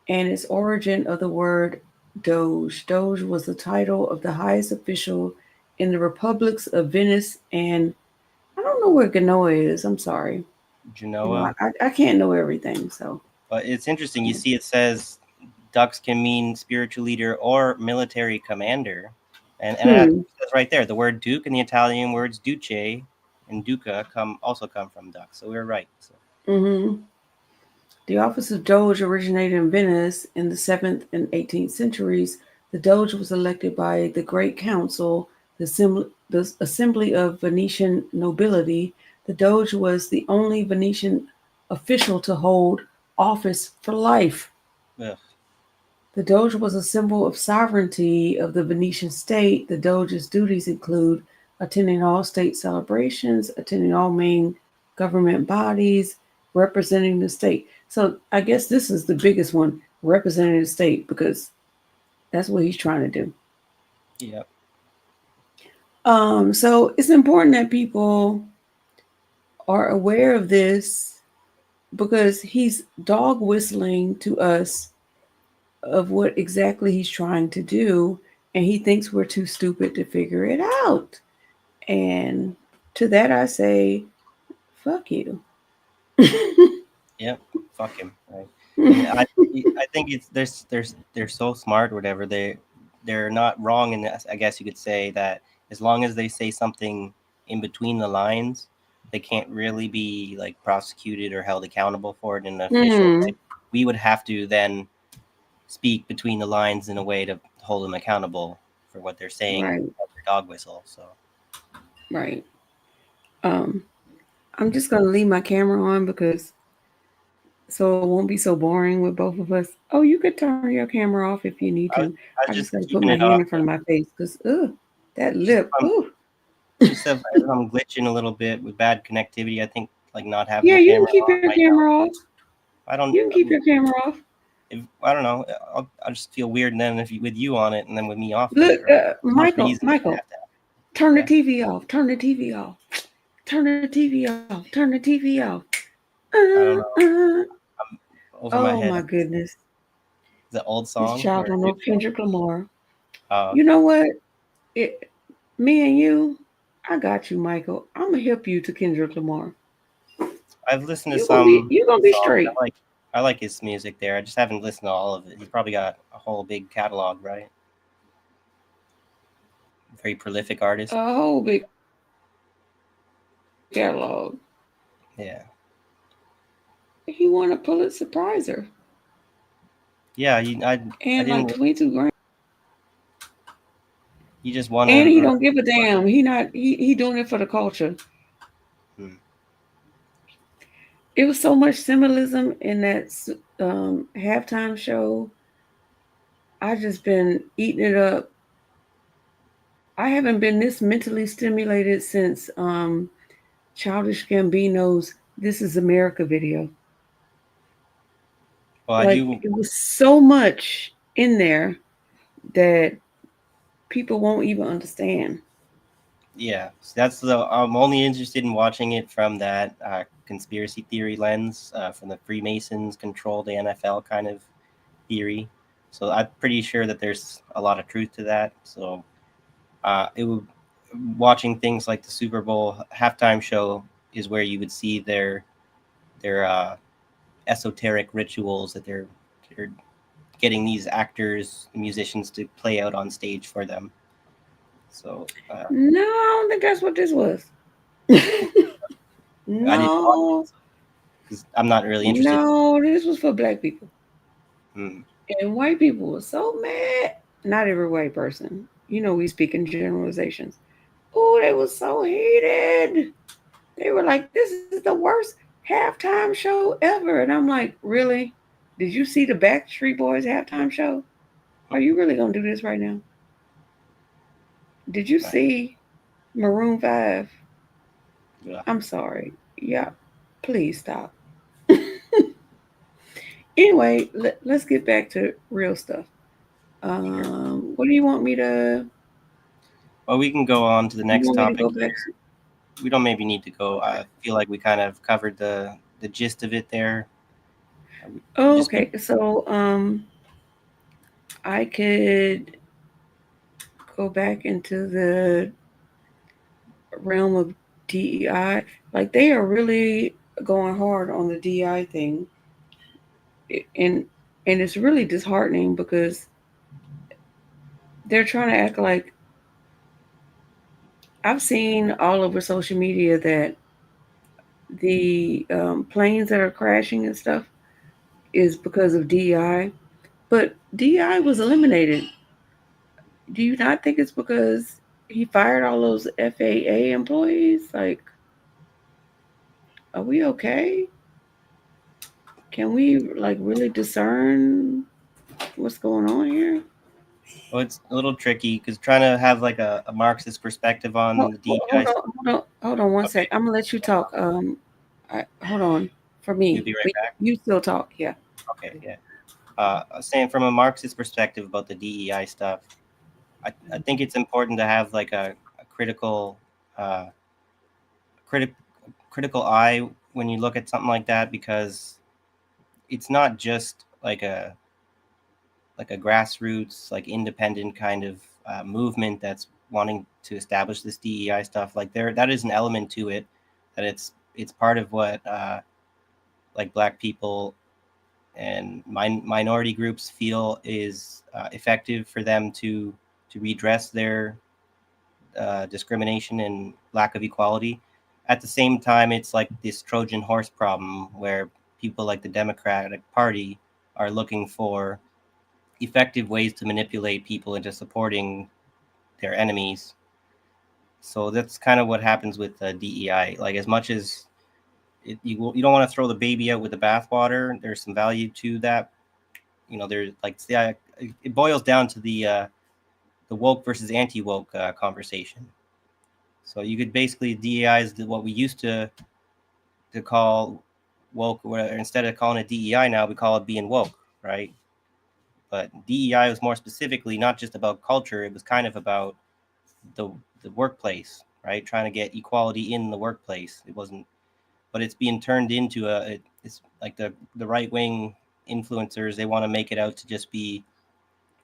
and its origin of the word doge. Doge was the title of the highest official in the republics of Venice and I don't know where Genoa is. I'm sorry. You know, Genoa. I can't know everything. So But it's interesting. You see, it says ducks can mean spiritual leader or military commander, and it hmm. says right there the word duke and the Italian words duce and duca come from duck. So we are right. So Mm-hmm. The office of Doge originated in Venice in the 7th and 18th centuries. The Doge was elected by the Great Council, the assembly of Venetian nobility. The Doge was the only Venetian official to hold office for life. Ugh. The Doge was a symbol of sovereignty of the Venetian state. The Doge's duties include attending all state celebrations, attending all main government bodies, representing the state. So I guess this is the biggest one, representing the state, because that's what he's trying to do. Yep. So it's important that people are aware of this because he's dog whistling to us of what exactly he's trying to do, and he thinks we're too stupid to figure it out. And to that I say, fuck you. Yep. Fuck him. Right. And I think it's they're so smart or whatever. They're not wrong in this. I guess you could say that as long as they say something in between the lines, they can't really be like prosecuted or held accountable for it in an official way. Hmm. We would have to then speak between the lines in a way to hold them accountable for what they're saying Right, at their dog whistle. So right. Um, I'm just gonna leave my camera on because so it won't be so boring with both of us. Oh, you could turn your camera off if you need I to. was, I I was just just gotta put keeping my it hand off. in front of my face because that Just lip. if I'm Ooh. just if I'm glitching a little bit with bad connectivity, I think like not having Yeah, the you can camera keep on your might help. camera off. I don't. You can keep your camera off. If I don't know, I'll just feel weird then if with you on it and then with me off Look, later. Too much Michael, reason to Michael, have that. turn the Yeah, TV off. Turn the TV off. Turn the TV off. Turn the TV off. I don't know. Uh. I'm over my Oh head. my Is goodness. it old This song child or don't new know song? Kendrick Lamar. You Okay. know what? It, me and you, I got you, Michael. I'm gonna help you to Kendrick Lamar. I've listened to You gonna be some you gonna be songs. straight. I like his music there. I just haven't listened to all of it. He's probably got a whole big catalog, right? Very prolific artist. A whole big catalog. Yeah. He won a Pulitzer Prizer Yeah, I and like didn't. 22 grand. He just won And he a. don't give a damn. He doing it for the culture. Hmm. It was so much symbolism in that halftime show. I just been eating it up. I haven't been this mentally stimulated since Childish Gambino's "This Is America" video. Well, I Like do. it was so much in there that people won't even understand. Yeah, so that's the. I'm only interested in watching it from that conspiracy theory lens, from the Freemasons control the NFL kind of theory. So I'm pretty sure that there's a lot of truth to that. So it would watching things like the Super Bowl halftime show is where you would see their esoteric rituals that they're getting these actors, musicians to play out on stage for them. So No, I don't think that's what this was. I didn't watch No, it because I'm not really interested. no, this was for black people. Hmm. And white people were so mad. Not every white person. You know, we speak in generalizations. Oh, they were so heated. They were like, this is the worst halftime show ever. And I'm like, really? Did you see the Backstreet Boys halftime show? Are you really going to do this right now? Did you Right. see Maroon 5? Yeah. I'm sorry. Yeah, please stop. Anyway, let's get back to real stuff. Sure. What do you want me to? Well, we can go on to the You next want me to topic go back? here. We don't maybe need to go. I feel like we kind of covered the gist of it there. We Oh, just need. okay. So, I could go back into the realm of DEI. Like they are really going hard on the DEI thing, and it's really disheartening because they're trying to act like I've seen all over social media that the planes that are crashing and stuff, is because of DEI, but DEI was eliminated. Do you not think it's because he fired all those FAA employees? Like, are we okay? Can we like really discern what's going on here? Well, it's a little tricky because trying to have like a Marxist perspective on the DEI. Hold on one Okay, sec. I'm gonna let you talk. Hold on for you'll me, be right but back. you still talk. Yeah. Okay, yeah. Saying from a Marxist perspective about the DEI stuff, I think it's important to have like a critical uh, critic critical eye when you look at something like that, because it's not just like a grassroots, like independent kind of movement that's wanting to establish this DEI stuff. Like that is an element to it, that it's part of what like Black people and minority groups feel is effective for them to redress their discrimination and lack of equality. At the same time, it's like this Trojan horse problem where people like the Democratic Party are looking for effective ways to manipulate people into supporting their enemies. So that's kind of what happens with DEI. Like as much as you don't want to throw the baby out with the bathwater, there's some value to that. You know, there's like it boils down to the woke versus anti woke conversation. So you could basically DEI is what we used to call woke, or instead of calling it DEI now, we call it being woke, right? But DEI was more specifically not just about culture; it was kind of about the the workplace, right? Trying to get equality in the workplace. It wasn't, but it's being turned into it's like the right wing influencers. They want to make it out to just be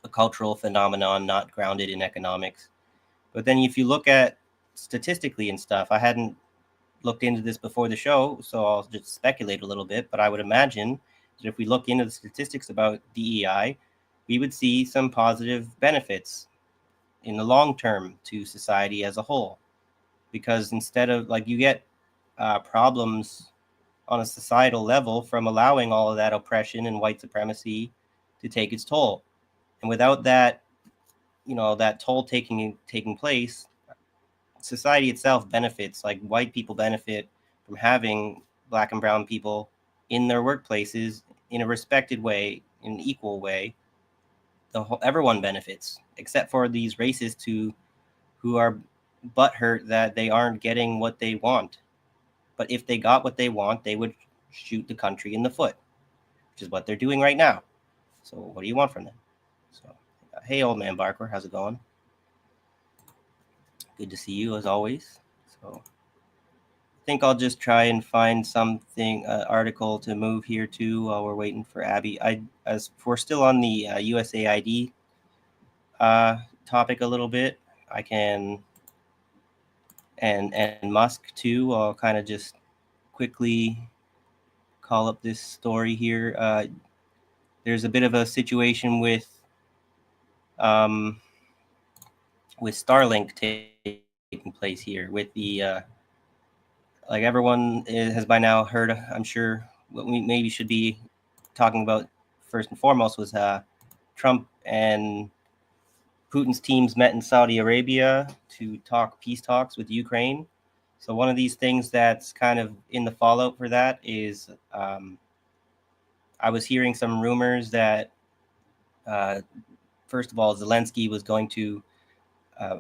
a cultural phenomenon, not grounded in economics. But then if you look at statistically and stuff, I hadn't looked into this before the show, so I'll just speculate a little bit. But I would imagine that if we look into the statistics about DEI, we would see some positive benefits in the long term to society as a whole. Because instead of like you get problems on a societal level from allowing all of that oppression and white supremacy to take its toll. And without that, that toll taking place, society itself benefits. Like white people benefit from having Black and brown people in their workplaces in a respected way, in an equal way. Everyone benefits, except for these racists who are butthurt that they aren't getting what they want. But if they got what they want, they would shoot the country in the foot, which is what they're doing right now. So what do you want from them? So, hey, old man Barker, how's it going? Good to see you as always. So I think I'll just try and find something article to move here to while we're waiting for Abby. As we're still on the USAID topic a little bit, I can and Musk too. I'll kind of just quickly call up this story here. There's a bit of a situation um, with Starlink taking place here. With the like everyone has by now heard, I'm sure what we maybe should be talking about first and foremost was Trump and Putin's teams met in Saudi Arabia to talk peace talks with Ukraine. So one of these things that's kind of in the fallout for that is I was hearing some rumors that uh, first of all, Zelensky was going to uh,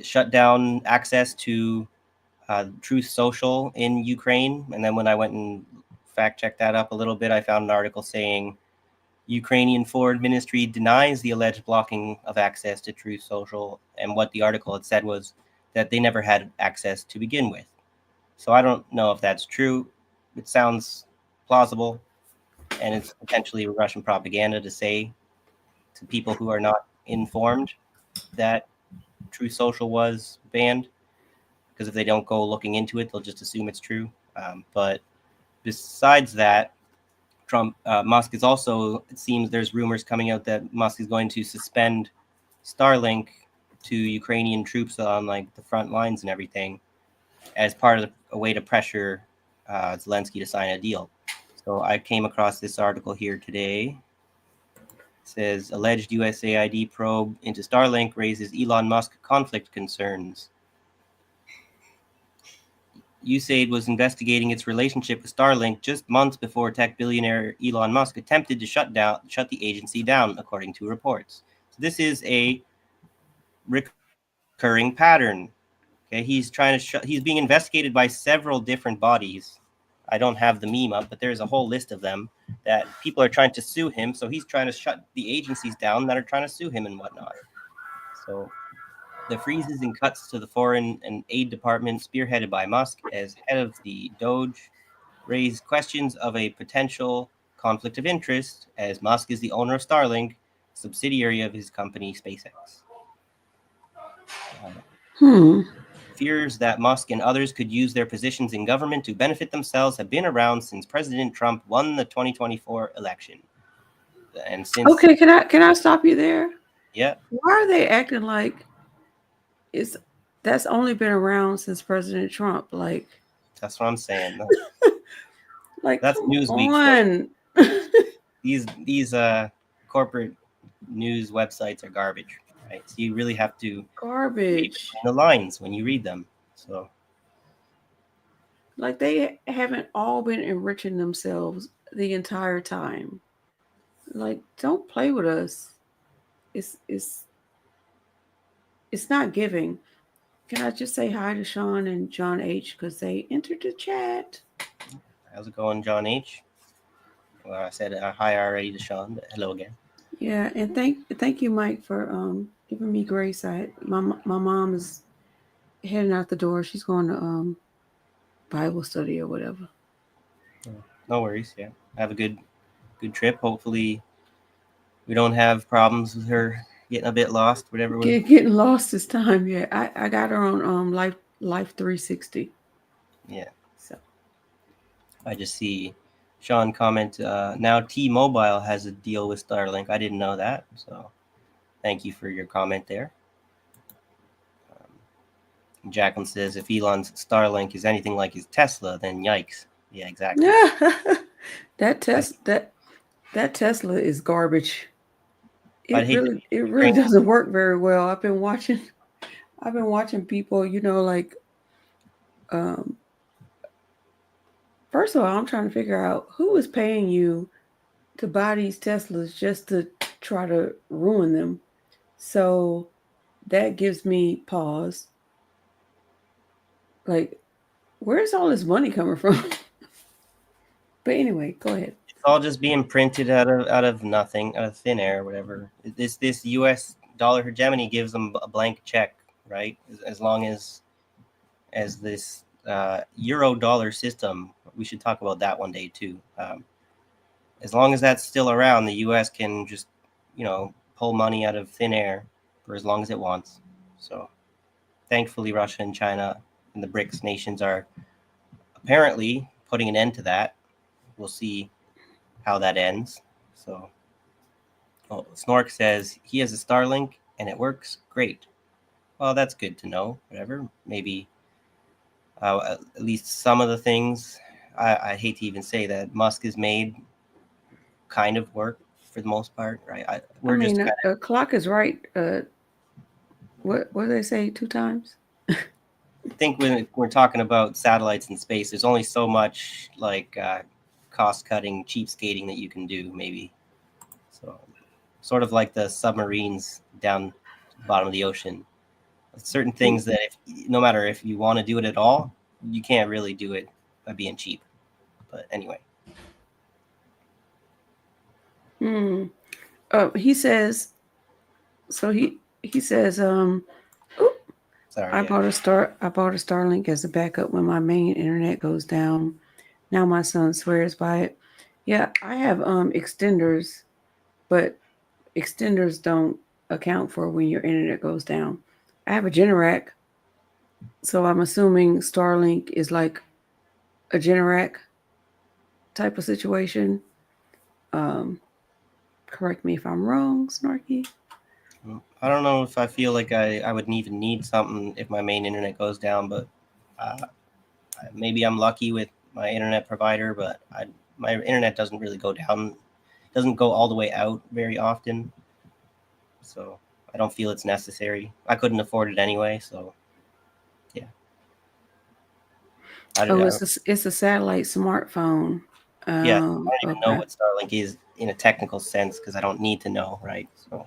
shut down access to Truth Social in Ukraine. And then when I went and fact checked that up a little bit, I found an article saying Ukrainian Foreign Ministry denies the alleged blocking of access to Truth Social. And what the article had said was that they never had access to begin with. So I don't know if that's true. It sounds plausible, and it's potentially Russian propaganda to say to people who are not informed that Truth Social was banned, because if they don't go looking into it, they'll just assume it's true. But besides that, Musk is also, it seems there's rumors coming out that Musk is going to suspend Starlink to Ukrainian troops on like the front lines and everything as part of a way to pressure Zelensky to sign a deal. So I came across this article here today. It says alleged USAID probe into Starlink raises Elon Musk conflict concerns. USAID was investigating its relationship with Starlink just months before tech billionaire Elon Musk attempted to shut the agency down, according to reports. So this is a recurring pattern. Okay, he's being investigated by several different bodies. I don't have the meme up, but there's a whole list of them that people are trying to sue him. So he's trying to shut the agencies down that are trying to sue him and whatnot. So the freezes and cuts to the foreign and aid department, spearheaded by Musk as head of the Doge, raise questions of a potential conflict of interest, as Musk is the owner of Starlink, subsidiary of his company SpaceX. Fears that Musk and others could use their positions in government to benefit themselves have been around since President Trump won the 2024 election. And since Okay, can I stop you there? Yeah. Why are they acting like that's only been around since President Trump? Like, that's what I'm saying. like That's Newsweek. These corporate news websites are garbage, right? So you really have to read garbage. between the lines when you read them. So Like, they haven't all been enriching themselves the entire time. Like, don't play with us. It's not giving. Can I just say hi to Sean and John H, because they entered the chat? how's it going, John H? Well, I said hi already to Sean, but hello again. Yeah, and thank you, Mike, for giving me grace. My mom is heading out the door. She's going to Bible study or whatever. No worries. Yeah, have a good trip. Hopefully, we don't have problems with her getting a bit lost. Whatever. Getting lost this time. Yeah, I got her on Life 360. Yeah. So I just see Sean comment. Now T-Mobile has a deal with Starlink. I didn't know that. So thank you for your comment there. Jacqueline says, if Elon's Starlink is anything like his Tesla, then yikes. Yeah, exactly. that Tesla is garbage. It really doesn't work very well. I've been watching people, like first of all, I'm trying to figure out who is paying you to buy these Teslas just to try to ruin them. So that gives me pause. Like, where's all this money coming from? But anyway, go ahead. It's all just being printed out of nothing, out of thin air, whatever. This U.S. dollar hegemony gives them a blank check, right? As long as this euro dollar system, we should talk about that one day too. As long as that's still around, the U.S. can just, pull money out of thin air for as long as it wants. So thankfully, Russia and China and the BRICS nations are apparently putting an end to that. We'll see how that ends. So Snork says he has a Starlink and it works great. Well, that's good to know. Whatever. Maybe at least some of the things, I hate to even say that, Musk has made kind of work for the most part, right? A clock is right. What do they say? 2 times? I think when we're talking about satellites in space, there's only so much like cost-cutting, cheapskating that you can do, maybe. So, sort of like the submarines down the bottom of the ocean. Certain things that, no matter if you want to do it at all, you can't really do it by being cheap. But anyway. He says. So he says. Sorry. I bought a Starlink as a backup when my main internet goes down. Now my son swears by it. Yeah, I have extenders, but extenders don't account for when your internet goes down. I have a Generac, so I'm assuming Starlink is like a Generac type of situation. Correct me if I'm wrong, Snarky. I don't know if I feel like I would even need something if my main internet goes down, but maybe I'm lucky with my internet provider, but my internet doesn't really go down, doesn't go all the way out very often. So I don't feel it's necessary. I couldn't afford it anyway, so yeah. Oh, it's a satellite smartphone. Yeah, I don't even know Okay. what Starlink is in a technical sense because I don't need to know, right? So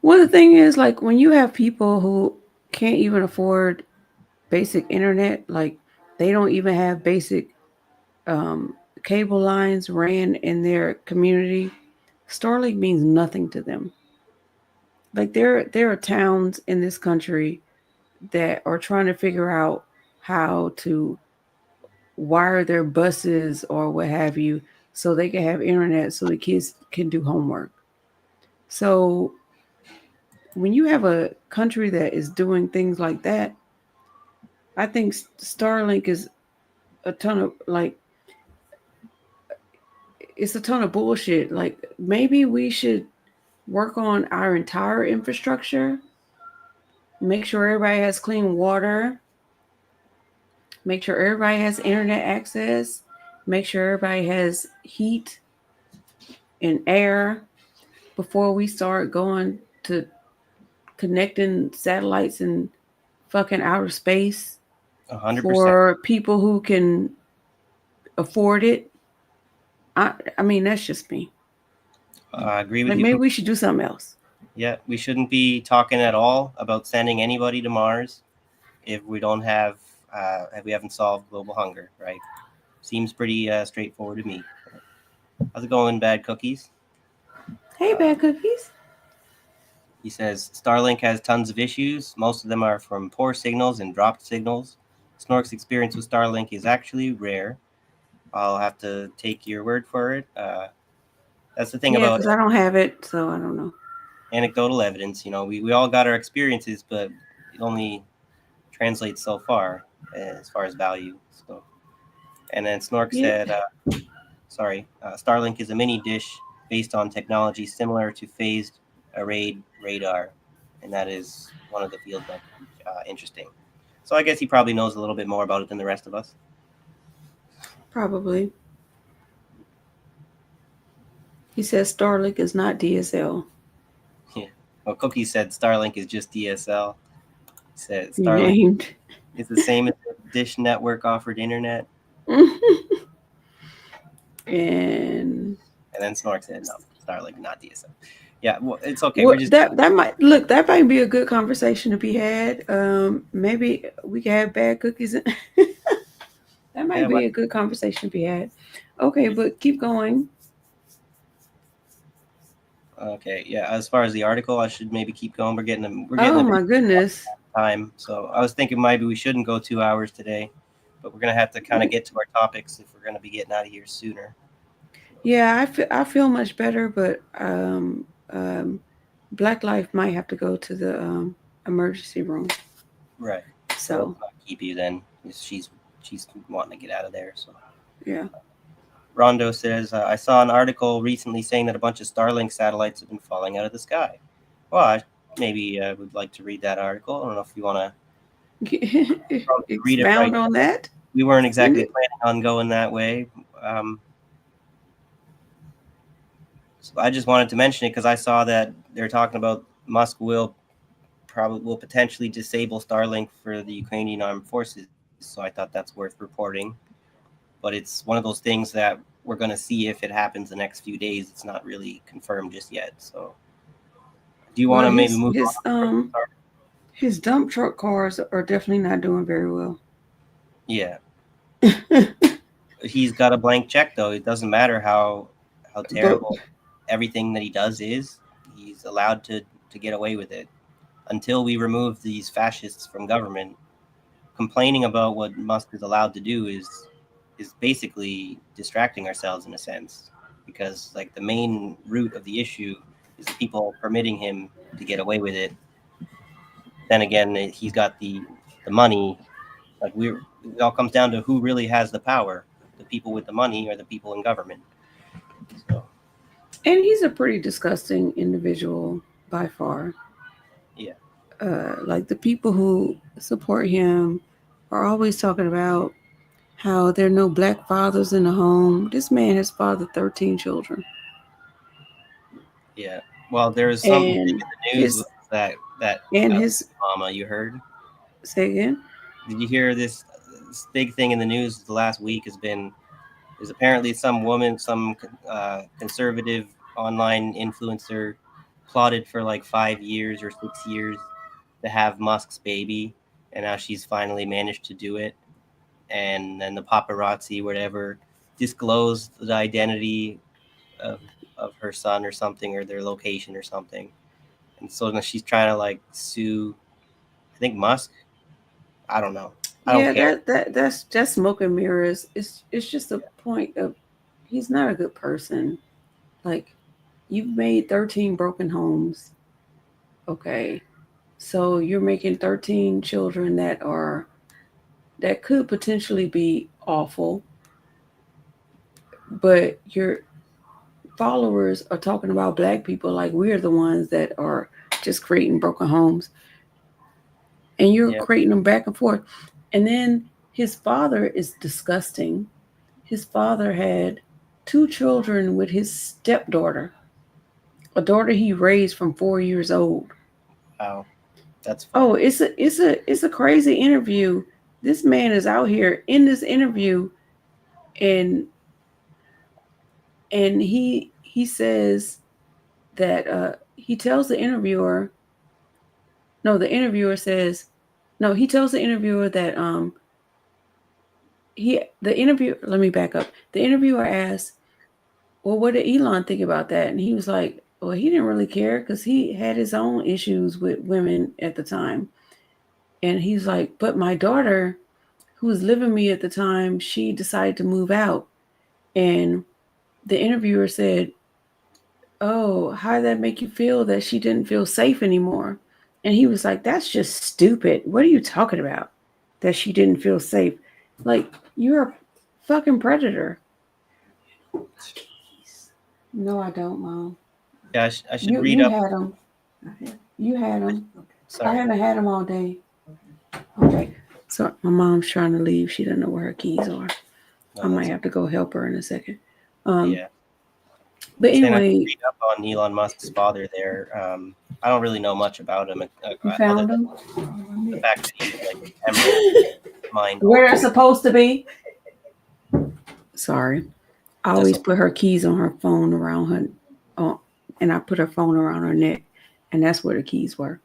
Well, the thing is, like, when you have people who can't even afford basic internet, like they don't even have basic um, cable lines ran in their community, Starlink means nothing to them. Like there are towns in this country that are trying to figure out how to wire their buses or what have you so they can have internet so the kids can do homework. So when you have a country that is doing things like that, I think Starlink is a ton of like it's a ton of bullshit. Like maybe we should work on our entire infrastructure, make sure everybody has clean water, make sure everybody has internet access, make sure everybody has heat and air before we start going to connecting satellites in fucking outer space 100%. for people who can afford it. I mean that's just me. I agree with Like you. maybe we should do something else. Yeah, we shouldn't be talking at all about sending anybody to Mars if we don't have if we haven't solved global hunger, right? Seems pretty straightforward to me. How's it going, Bad Cookies? Hey, Uh, bad cookies. he says Starlink has tons of issues. Most of them are from poor signals and dropped signals. Snork's experience with Starlink is actually rare. I'll have to take your word for it. That's the thing Yeah, about because I don't have it, so I don't know. anecdotal evidence. You know, we all got our experiences, but it only translates so far as value. So, and then Snork Yeah, said, Starlink is a mini dish based on technology similar to phased array radar, and that is one of the fields that interesting. So I guess he probably knows a little bit more about it than the rest of us. probably. He says Starlink is not DSL. Yeah. Well, Cookie said Starlink is just DSL. He said You Starlink named. is the same as the Dish Network offered internet. And And then Snork said, no, Starlink, not DSL. Yeah, well, it's okay. We're what just that might look that might be a good conversation to be had. Maybe we can have bad cookies. That yeah. might What? be a good conversation to be had. Okay, but keep going. Okay, yeah. As far as the article, I should maybe keep going. We're getting Oh a my goodness. time. So I was thinking maybe we shouldn't go 2 hours today, but we're gonna have to kind of get to our topics if we're gonna be getting out of here sooner. Yeah, I feel much better, but Black Life might have to go to the emergency room. Right. So let's So not keep you then. 'Cause she's wanting to get out of there. So yeah. Rondo says I saw an article recently saying that a bunch of Starlink satellites have been falling out of the sky. Well, I maybe would like to read that article. I don't know if you want to read it right Expound on now. that. We weren't Send exactly it. planning on going that way. Um, so I just wanted to mention it because I saw that they're talking about Musk will potentially disable Starlink for the Ukrainian armed forces. So I thought that's worth reporting. But it's one of those things that we're going to see if it happens the next few days. It's not really confirmed just yet. So do you want Well, to maybe move on? his dump truck cars are definitely not doing very well. Yeah, he's got a blank check though. It doesn't matter how But terrible everything that he does is. He's allowed to get away with it until we remove these fascists from government. Complaining about what Musk is allowed to do is basically distracting ourselves in a sense, because like the main root of the issue is the people permitting him to get away with it. Then again, he's got the money. Like it all comes down to who really has the power: the people with the money or the people in government. So and he's a pretty disgusting individual by far. yeah, Like the people who support him are always talking about how there are no black fathers in the home. This man has fathered 13 children. Yeah. Well, there's something big And in the news his that and his Mama, you heard? say again. Did you hear this big thing in the news the last week has been is apparently some woman, some conservative online influencer plotted for like 5 years or 6 years to have Musk's baby, and now she's finally managed to do it. And then the paparazzi, whatever, disclosed the identity of of her son or something, or their location or something. And so now she's trying to like sue, I think Musk. I don't know. I don't Yeah, care. that's just smoke and mirrors. It's just a point of he's not a good person. Like you've made 13 broken homes. Okay. So you're making 13 children that could potentially be awful, but your followers are talking about black people like we're the ones that are just creating broken homes, and you're Yeah, creating them back and forth. And then his father is disgusting. His father had two children with his stepdaughter, a daughter he raised from 4 years old. wow, that's Oh, fucked. it's a crazy interview. This man is out here in this interview, and he says that he tells the interviewer, no, the interviewer says, no, he tells the interviewer that the interview, let me back up. The interviewer asked, well, what did Elon think about that? And he was like, well, he didn't really care because he had his own issues with women at the time. And he's like, but my daughter, who was living with me at the time, she decided to move out. And the interviewer said, oh, how did that make you feel that she didn't feel safe anymore? And he was like, that's just stupid. What are you talking about? That she didn't feel safe. Like, you're a fucking predator. No, I don't, Mom. Yeah, I should You read you up. had them. You had them. I Sorry. haven't had them all day. Okay. So my mom's trying to leave. She doesn't know where her keys are. I No, might that's have to go help her in a second. Um, yeah. but Saying I should anyway, read up on Elon Musk's father there. I don't really know much about him you other found than them the fact that he's like an emerald mind where holder. they're supposed to be. Sorry, I That's always put her keys on her phone around her, uh, and I put her phone around her neck, and that's where the keys were.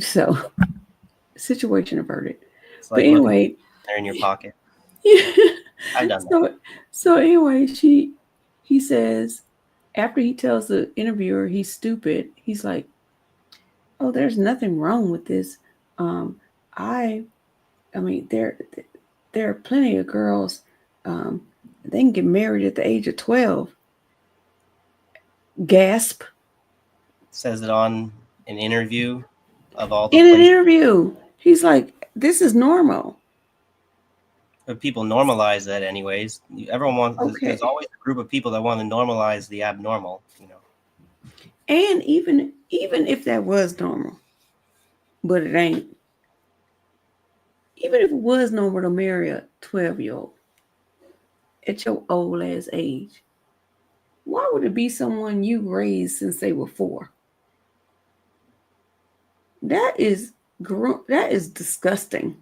So situation averted. it's But like looking anyway, there in your pocket. yeah. I've done that. So so anyway, he says after he tells the interviewer he's stupid, he's like, "Oh, there's nothing wrong with this. Um, I I mean there are plenty of girls. Um, they can get married at the age of 12." Gasp! Says it on an interview of all the In an places. interview, he's like, "This is normal." But people normalize that anyways. Everyone wants. There's Okay, always a group of people that want to normalize the abnormal. and even if that was normal, but it ain't. Even if it was normal to marry a 12-year-old at your old ass age, why would it be someone you raised since they were 4? That is that is disgusting.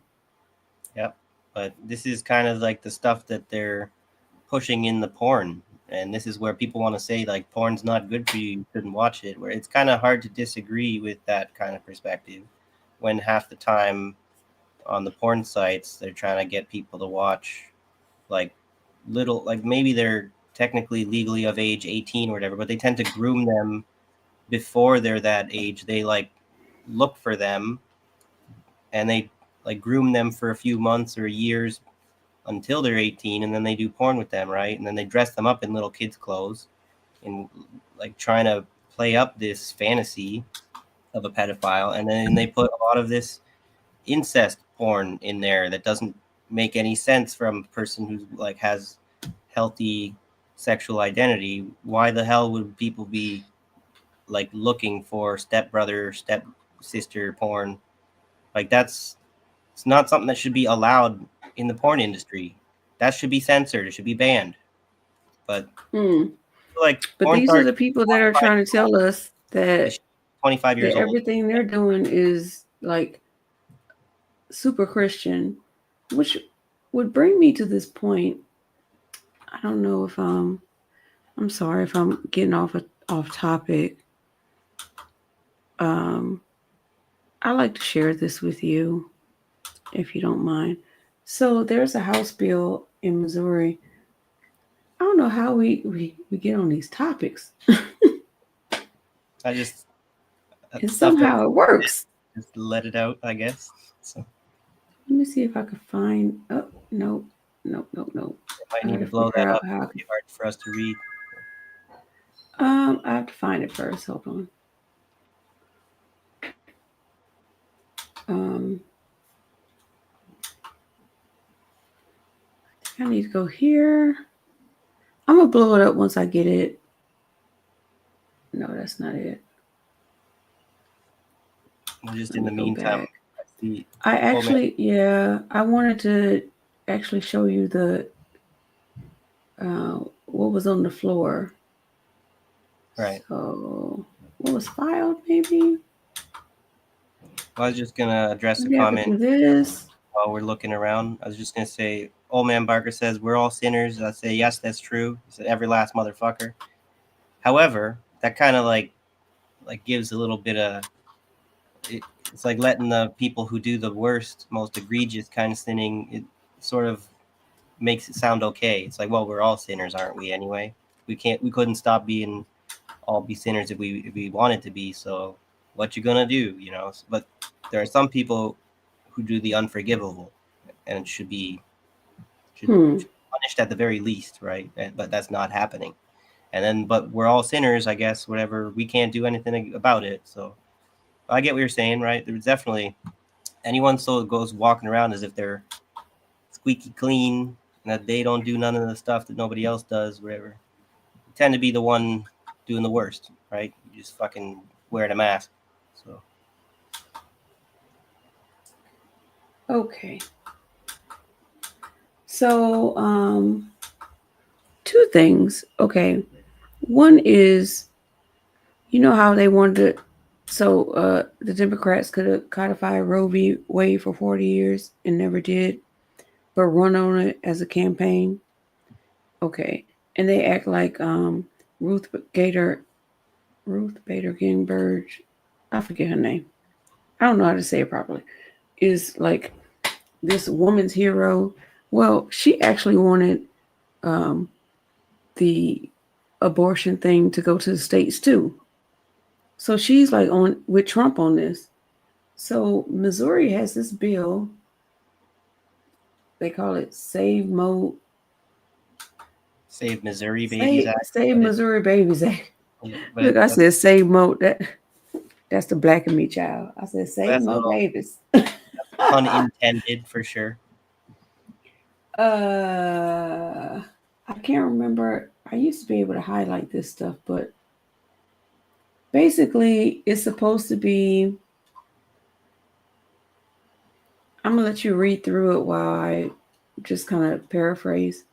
Yep. But this is kind of like the stuff that they're pushing in the porn. And this is where people want to say like porn's not good for you, you shouldn't watch it. Where it's kind of hard to disagree with that kind of perspective when half the time on the porn sites they're trying to get people to watch like little, like maybe they're technically legally of age 18 or whatever, but they tend to groom them before they're that age. They like look for them and they like groom them for a few months or years until they're 18, and then they do porn with them, right? And then they dress them up in little kids clothes and like trying to play up this fantasy of a pedophile, and then they put a lot of this incest porn in there that doesn't make any sense from a person who like has healthy sexual identity. Why the hell would people be like looking for stepbrother, step sister porn? Like that's, it's not something that should be allowed in the porn industry. that should be censored. It should be banned. But like But porn these are stars, the people that are trying to tell us that 25 years old. everything they're doing is like super Christian, which would bring me to this point. I don't know if I'm sorry if I'm getting off topic. I like to share this with you, if you don't mind. So there's a House bill in Missouri. I don't know how we get on these topics. I just And somehow it works. Just let it out, I guess. So let me see if I can find. Oh no. I might need to blow that up. It'll be hard for us to read. I have to find it first. Hold on. I need to go here. I'm gonna blow it up once I get it. No, that's not it. Just in the meantime, I actually, I wanted to actually show you the what was on the floor. Right. So, what was filed, maybe? I was just gonna address a comment while we're looking around. I was just gonna say, Old Man Barker says we're all sinners. I say yes, that's true. He said every last motherfucker. However, that kind of like gives a little bit of it's like letting the people who do the worst, most egregious kind of sinning. It sort of makes it sound okay. It's like, well, we're all sinners, aren't we? Anyway, we couldn't stop being all be sinners if we wanted to be. So what you gonna do, you know? But there are some people who do the unforgivable, and should be punished at the very least, right? But that's not happening. And then, but we're all sinners, I guess. Whatever, we can't do anything about it. So I get what you're saying, right? There's definitely anyone so goes walking around as if they're squeaky clean and that they don't do none of the stuff that nobody else does, whatever. You tend to be the one doing the worst, right? You just fucking wearing a mask. So okay. So two things. Okay. One is, you know how they wanted to, so the Democrats could have codified Roe v. Wade for 40 years and never did, but run on it as a campaign. Okay. And they act like Ruth Bader Ginsburg, I forget her name. I don't know how to say it properly. Is like this woman's hero. Well, she actually wanted the abortion thing to go to the states too. So she's like on with Trump on this. So Missouri has this bill. They call it Save Missouri Babies Act. Save Missouri Babies Act. Look, I said Save Mo. That's the black in me, child. I said Save Mo babies. Pun intended, for sure. I can't remember. I used to be able to highlight this stuff, but basically it's supposed to be, I'm gonna let you read through it while I just kind of paraphrase.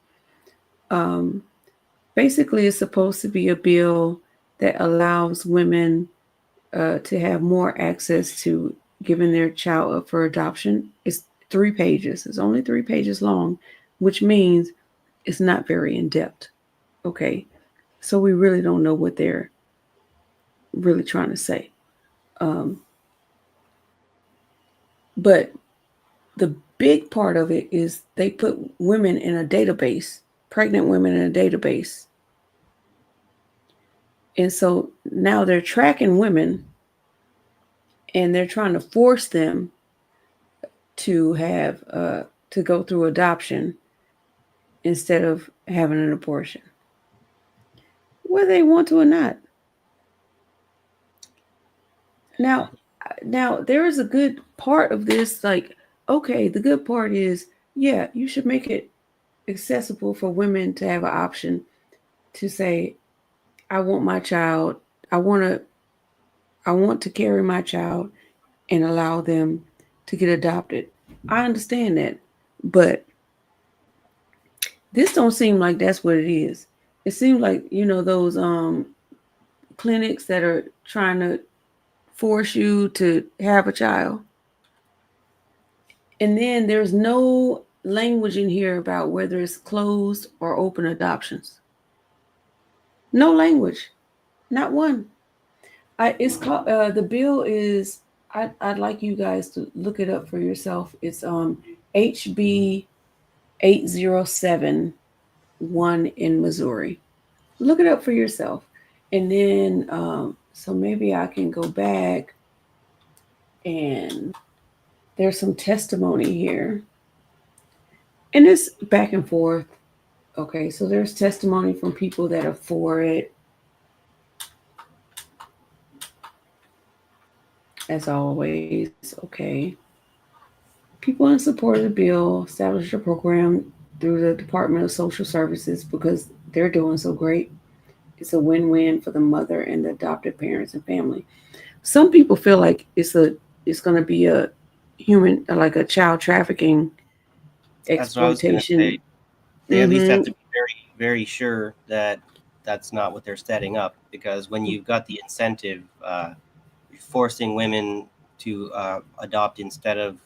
Basically it's supposed to be a bill that allows women to have more access to giving their child up for adoption. It's 3 pages. It's only 3 pages long, which means it's not very in depth. Okay. So we really don't know what they're really trying to say. But the big part of it is they put women in a database, pregnant women in a database. And so now they're tracking women and they're trying to force them to have to go through adoption instead of having an abortion, whether they want to or not. Now there is a good part of this. Like, okay, the good part is, yeah, you should make it accessible for women to have an option to say, I want my child, I want to carry my child and allow them to get adopted. I understand that, but This don't seem like that's what it is. It seems like, those clinics that are trying to force you to have a child. And then there's no language in here about whether it's closed or open adoptions. No language, not one. It's called the bill is. I'd like you guys to look it up for yourself. It's HB 8071 in Missouri. Look it up for yourself, and then so maybe I can go back and there's some testimony here, and it's back and forth. Okay, so there's testimony from people that are for it, as always. Okay, people in support of the bill established a program through the Department of Social Services because they're doing so great. It's a win-win for the mother and the adopted parents and family. Some people feel like it's going to be a human, like a child trafficking That's what I was gonna exploitation. say. They at least have to be very, very sure that that's not what they're setting up, because when you've got the incentive, forcing women to adopt instead of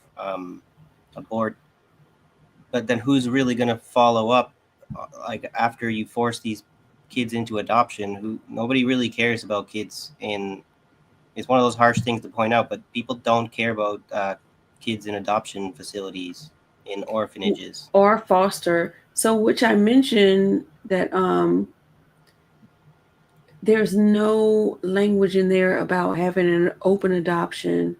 abort, but then who's really going to follow up, like after you force these kids into adoption? Who Nobody really cares about kids, and it's one of those harsh things to point out, but people don't care about kids in adoption facilities, in orphanages. Or foster. So, which I mentioned that there's no language in there about having an open adoption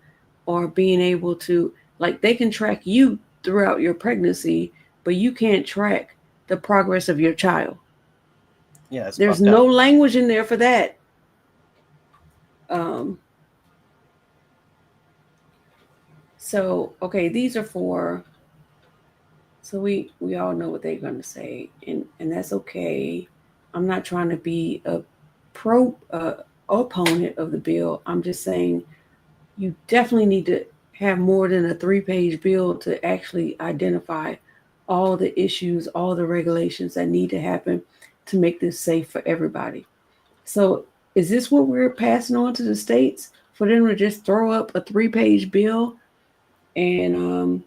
or being able to, like, they can track you throughout your pregnancy, but you can't track the progress of your child. Yeah, it's There's fucked up. no language in there for that. Um, so okay, these are for. So we all know what they're going to say, and that's okay. I'm not trying to be a pro opponent of the bill. I'm just saying you definitely need to have more than a 3-page bill to actually identify all the issues, all the regulations that need to happen to make this safe for everybody. So, is this what we're passing on to the states for them to just throw up a 3-page bill? And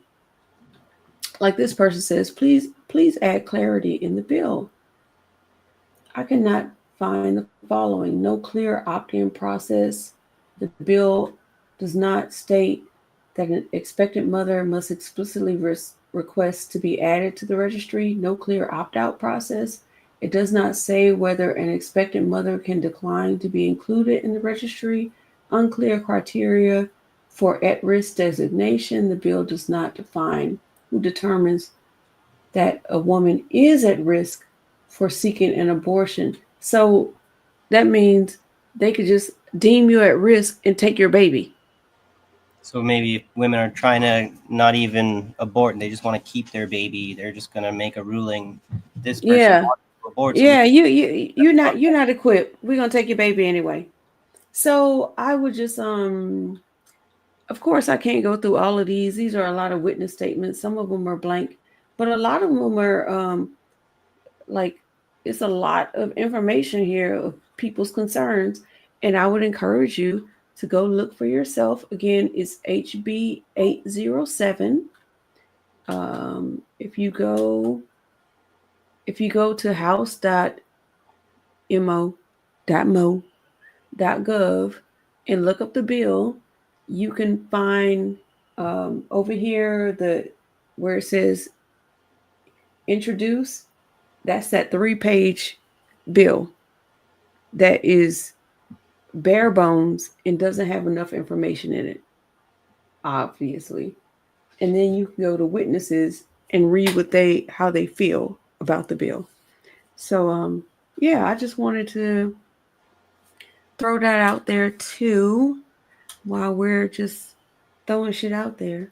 like this person says, please add clarity in the bill. I cannot find the following: no clear opt-in process. The bill does not state that an expectant mother must explicitly request to be added to the registry. No clear opt-out process. It does not say whether an expectant mother can decline to be included in the registry. Unclear criteria for at-risk designation. The bill does not define who determines that a woman is at risk for seeking an abortion. So that means they could just deem you at risk and take your baby. So maybe if women are trying to not even abort and they just want to keep their baby, they're just gonna make a ruling. This person Yeah. wants to abort, so we Yeah, can. you're not equipped. We're gonna take your baby anyway. So I would just of course I can't go through all of these. These are a lot of witness statements. Some of them are blank, but a lot of them are like it's a lot of information here of people's concerns, and I would encourage you to go look for yourself. Again, it's HB 807. If you go to house.mo.gov and look up the bill, you can find over here the where it says introduce. That's that 3-page bill that is bare bones and doesn't have enough information in it, obviously. And then you can go to witnesses and read what they how they feel about the bill. So yeah, I just wanted to throw that out there too while we're just throwing shit out there.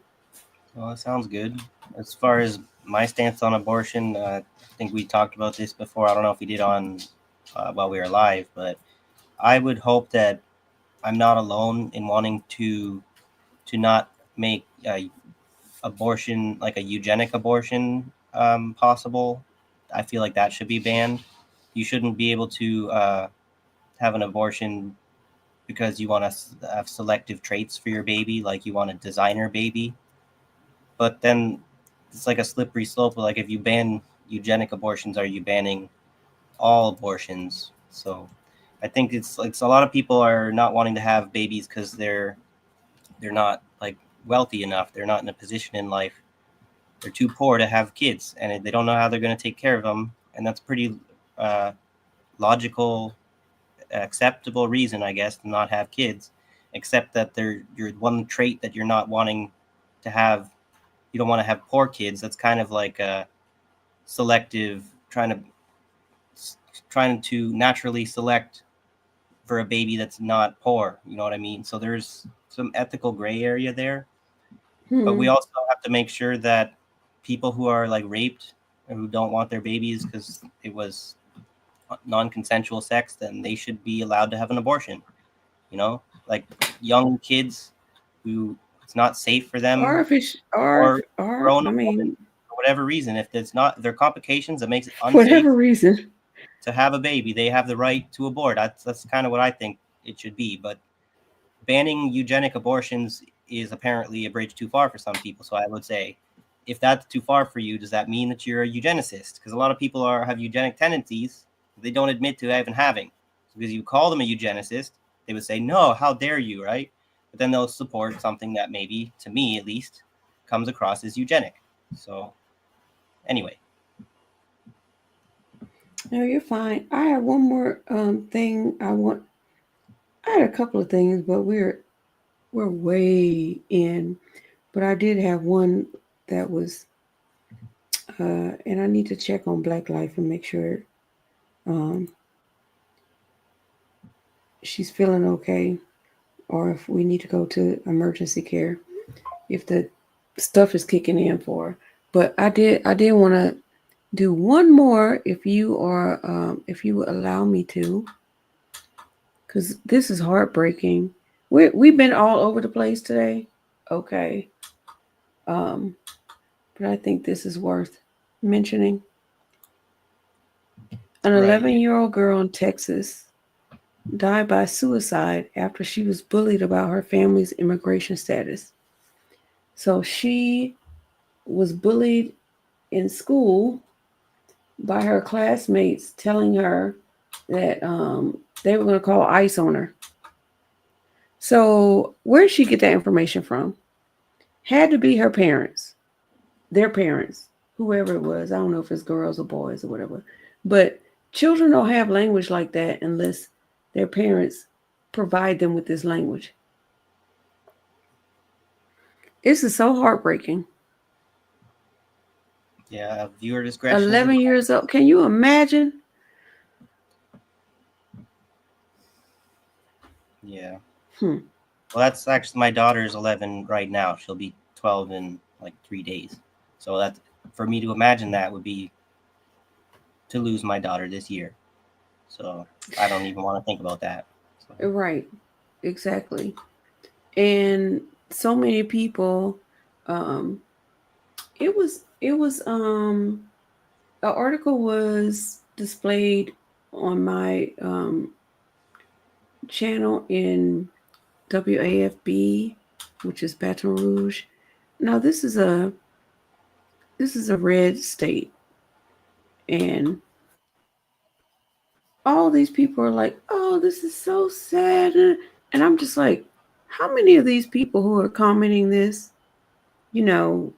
Well, that sounds good. As far as my stance on abortion, I think we talked about this before. I don't know if we did on while we were live, but I would hope that I'm not alone in wanting to not make abortion, like a eugenic abortion, possible. I feel like that should be banned. You shouldn't be able to have an abortion because you want to have selective traits for your baby, like you want a designer baby. But then it's like a slippery slope. Like if you ban eugenic abortions, are you banning all abortions? So I think it's a lot of people are not wanting to have babies because they're not like wealthy enough. They're not in a position in life. They're too poor to have kids, and they don't know how they're going to take care of them. And that's pretty logical, acceptable reason, I guess, to not have kids. Except that your one trait that you're not wanting to have. You don't want to have poor kids. That's kind of like a selective, trying to naturally select for a baby that's not poor. You know what I mean? So there's some ethical gray area there. But we also have to make sure that people who are like raped or who don't want their babies because it was non-consensual sex, then they should be allowed to have an abortion. You know, like young kids who it's not safe for Or them, if it's, or grown I up women mean, for whatever reason. If it's not if there are complications that makes it unsafe whatever reason. to have a baby, they have the right to abort. That's kind of what I think it should be. But banning eugenic abortions is apparently a bridge too far for some people. So I would say, if that's too far for you, does that mean that you're a eugenicist? Because a lot of people have eugenic tendencies they don't admit to even having. So because you call them a eugenicist, they would say, no, how dare you, right? But then they'll support something that maybe, to me at least, comes across as eugenic. So anyway. No, you're fine. I have one more thing I want. I had a couple of things, but we're way in. But I did have one that was, and I need to check on Black Life and make sure um, she's feeling okay, or if we need to go to emergency care if the stuff is kicking in for her. But I did want to do one more if you would allow me to, because this is heartbreaking. We've been all over the place today. Okay. Um, but I think this is worth mentioning. An Right. 11-year-old girl in Texas died by suicide after she was bullied about her family's immigration status. So she was bullied in school by her classmates telling her that they were going to call ICE on her. So where did she get that information from? Had to be her parents, their parents, whoever it was. I don't know if it's girls or boys or whatever. But children don't have language like that unless their parents provide them with this language. This is so heartbreaking. Yeah, viewer discretion. 11 years old. Can you imagine? Yeah. Hmm. Well, that's actually my daughter's 11 right now. She'll be 12 in like 3 days. So that for me to imagine that would be to lose my daughter this year. So I don't even want to think about that. So. Right. Exactly. And so many people um it was an article was displayed on my channel in WAFB, which is Baton Rouge. Now this is a red state, and all these people are like, "Oh, this is so sad," and I'm just like, how many of these people who are commenting this, you know,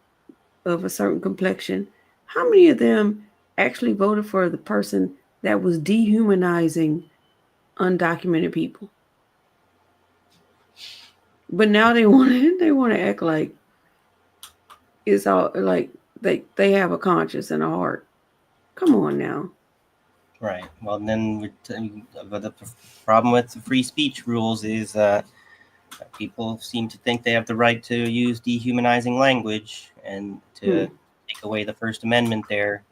of a certain complexion, how many of them actually voted for the person that was dehumanizing undocumented people? But now they want to act like it's all like they have a conscience and a heart. Come on now. Right. Well, then the problem with the free speech rules is people seem to think they have the right to use dehumanizing language, and to take away the First Amendment there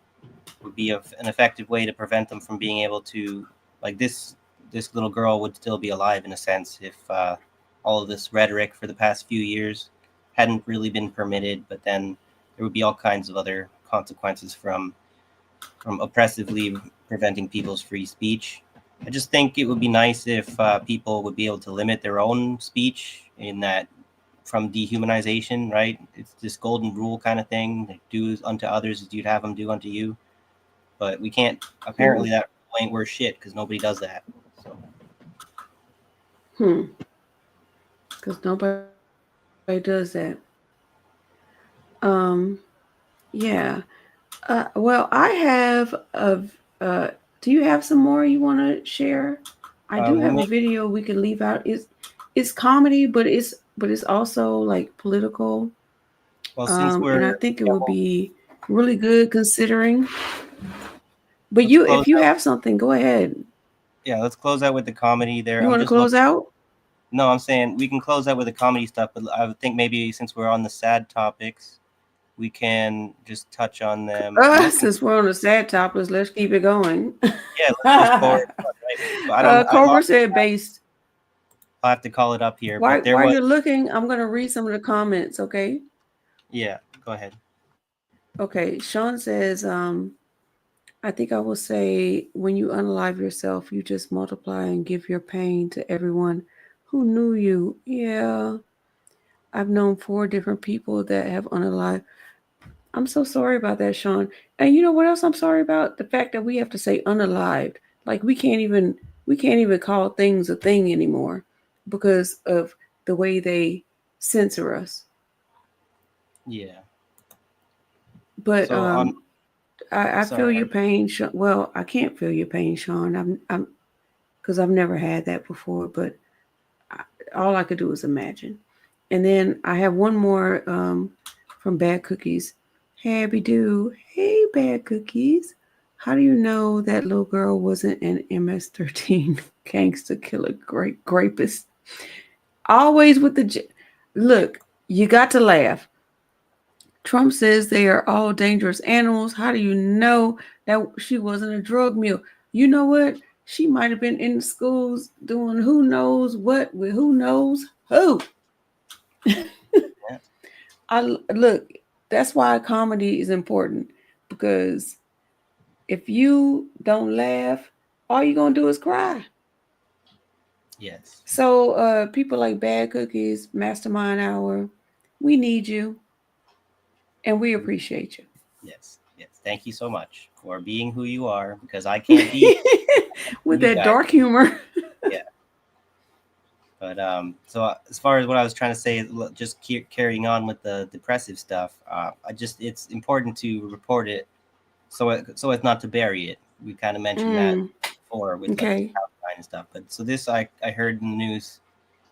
would be an effective way to prevent them from being able to, like this little girl would still be alive in a sense if all of this rhetoric for the past few years hadn't really been permitted. But then there would be all kinds of other consequences from from oppressively preventing people's free speech. I just think it would be nice if people would be able to limit their own speech in that from dehumanization, right? It's this golden rule kind of thing. Like, do unto others as you'd have them do unto you. But we can't, apparently that rule ain't worth shit because nobody does that. So. Because nobody does that. Yeah. Well, I have do you have some more you want to share? I do have a video we can leave out. It's comedy, but it's also like political. Well, since and I think it would be really good considering. But if you have something, go ahead. Yeah, let's close out with the comedy there. You want to close out? No, I'm saying we can close out with the comedy stuff, but I would think maybe since we're on the sad topics, we can just touch on them. Since we're on the sad topics, let's keep it going. Yeah, let's push forward. Right? Cobra said based. I'll have to call it up here. While you're looking, I'm going to read some of the comments, okay? Yeah, go ahead. Okay, Sean says, I think I will say, when you unalive yourself, you just multiply and give your pain to everyone who knew you. Yeah, I've known 4 different people that have unalived. I'm so sorry about that, Sean. And you know what else I'm sorry about? The fact that we have to say unalived. Like we can't even call things a thing anymore because of the way they censor us. Yeah. But so I feel your pain, Sean. Well, I can't feel your pain, Sean. I'm because I've never had that before. But all I could do is imagine. And then I have one more from Bad Cookies. Hey, Abby-Doo. Hey, Bad Cookies. How do you know that little girl wasn't an MS-13 gangster killer rapist? Always with the... Look, you got to laugh. Trump says they are all dangerous animals. How do you know that she wasn't a drug mule? You know what? She might have been in the schools doing who knows what with who knows who. Look, that's why comedy is important, because if you don't laugh, all you're gonna do is cry. Yes. So people like Bad Cookies, Mastermind Hour, we need you and we appreciate you. Yes. Thank you so much for being who you are, because I can't be with that dark humor. Yeah. But so as far as what I was trying to say, just carrying on with the depressive stuff, it's important to report it so as not to bury it. We kind of mentioned that before with like and stuff. But so this I heard in the news,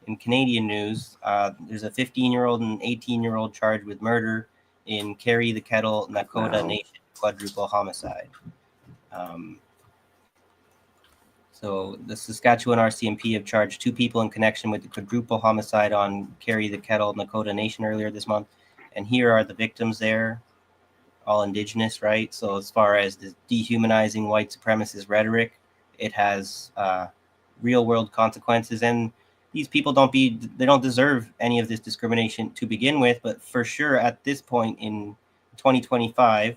in Canadian news, there's a 15-year-old and 18-year-old charged with murder in Carry the Kettle, Nakota Nation quadruple homicide. So the Saskatchewan RCMP have charged 2 people in connection with the quadruple homicide on Carry the Kettle, Nakota Nation earlier this month. And here are the victims there, all Indigenous, right? So as far as the dehumanizing white supremacist rhetoric, it has real world consequences. And these people they don't deserve any of this discrimination to begin with. But for sure, at this point in 2025,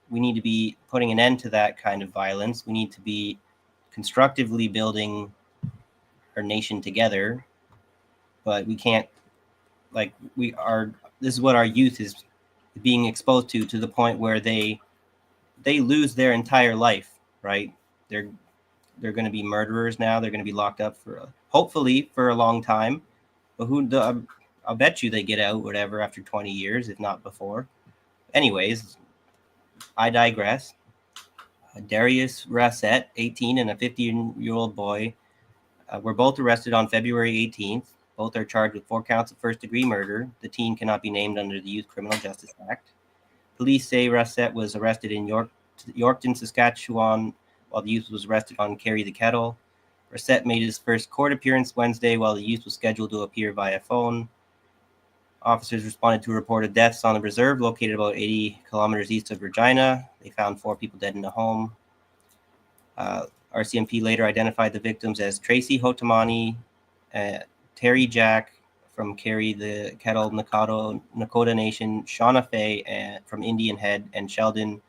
we need to be putting an end to that kind of violence. We need to be constructively building our nation together, but we can't, this is what our youth is being exposed to the point where they lose their entire life, right? They're going to be murderers now. They're going to be locked up for hopefully for a long time, but I'll bet you they get out whatever after 20 years, if not before. Anyways, I digress. Darius Rassett, 18, and a 15-year-old boy were both arrested on February 18th. Both are charged with 4 counts of first-degree murder. The teen cannot be named under the Youth Criminal Justice Act. Police say Rassett was arrested in Yorkton, Saskatchewan, while the youth was arrested on Carry the Kettle. Rassett made his first court appearance Wednesday, while the youth was scheduled to appear via phone. Officers responded to reported deaths on the reserve, located about 80 kilometers east of Regina. They found 4 people dead in a home. RCMP later identified the victims as Tracy Hotamani, Terry Jack from Carry the Kettle, Nakota Nation, Shauna Faye from Indian Head, and Sheldon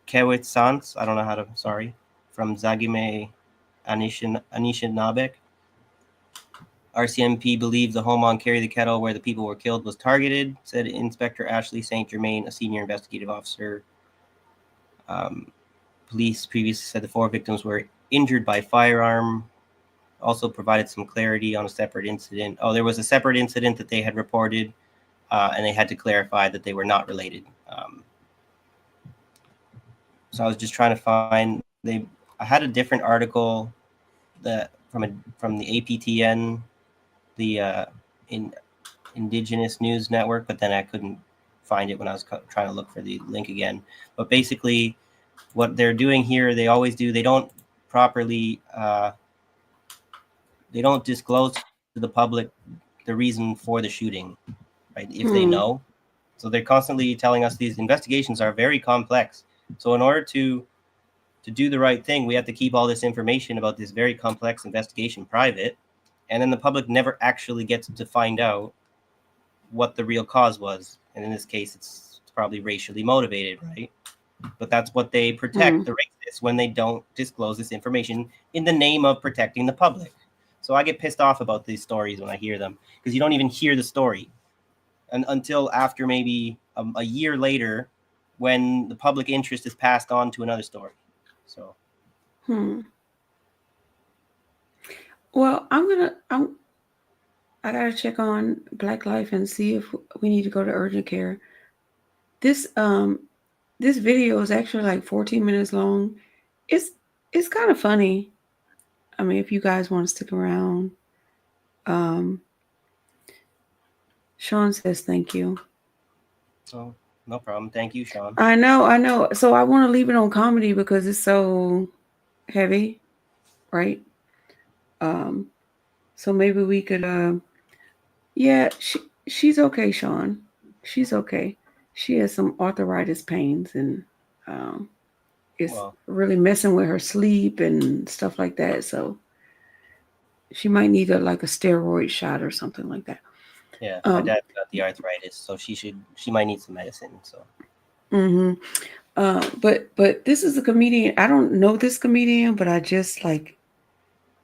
Kewitsans, I don't know how to, sorry, from Zagime Anishinabek. RCMP believed the home on Carry the Kettle where the people were killed was targeted, said Inspector Ashley St. Germain, a senior investigative officer. Police previously said the 4 victims were injured by firearm. Also provided some clarity on a separate incident. Oh, there was a separate incident that they had reported, and they had to clarify that they were not related. So I was just trying to find I had a different article that from the APTN, the Indigenous News Network, but then I couldn't find it when I was trying to look for the link again. But basically, what they're doing here, they always do. They don't properly. They don't disclose to the public the reason for the shooting, right? If they know. So they're constantly telling us these investigations are very complex. So in order to do the right thing, we have to keep all this information about this very complex investigation private, and then the public never actually gets to find out what the real cause was. And in this case, it's probably racially motivated, right? But that's what they protect, the racists, when they don't disclose this information in the name of protecting the public. So I get pissed off about these stories when I hear them, because you don't even hear the story until after maybe a year later, when the public interest is passed on to another story. So. Well, I gotta check on Black Life and see if we need to go to urgent care. This video is actually like 14 minutes long. It's kind of funny. I mean, if you guys want to stick around. Sean says thank you. Oh, no problem. Thank you, Sean. I know. So I want to leave it on comedy because it's so heavy, right? So maybe we could yeah, she's okay, Sean. She's okay. She has some arthritis pains and it's really messing with her sleep and stuff like that. So she might need a steroid shot or something like that. Yeah, my dad got the arthritis, so she might need some medicine. So. But this is a comedian. I don't know this comedian, but I just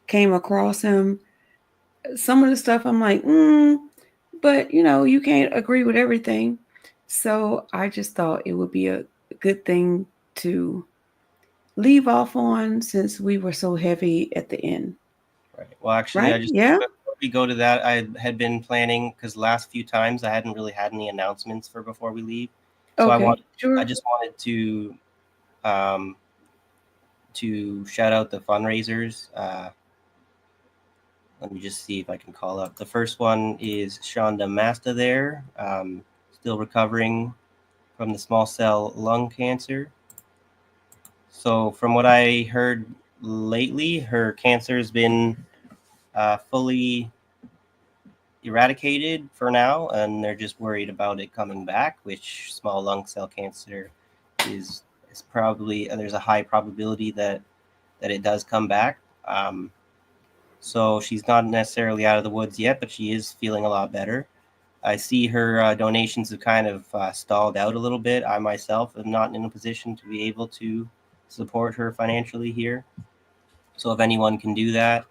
came across him. Some of the stuff I'm like, but you can't agree with everything. So I just thought it would be a good thing to leave off on since we were so heavy at the end. Right. Well, actually, before we go to that, I had been planning, because the last few times I hadn't really had any announcements for before we leave. So I just wanted to shout out the fundraisers. Let me just see if I can call up. The first one is Shonda Masta there, still recovering from the small cell lung cancer. So from what I heard lately, her cancer has been fully eradicated for now, and they're just worried about it coming back, which small lung cell cancer is probably, there's a high probability that it does come back. So she's not necessarily out of the woods yet, but she is feeling a lot better. I see her donations have kind of stalled out a little bit. I myself am not in a position to be able to support her financially here. So if anyone can do that,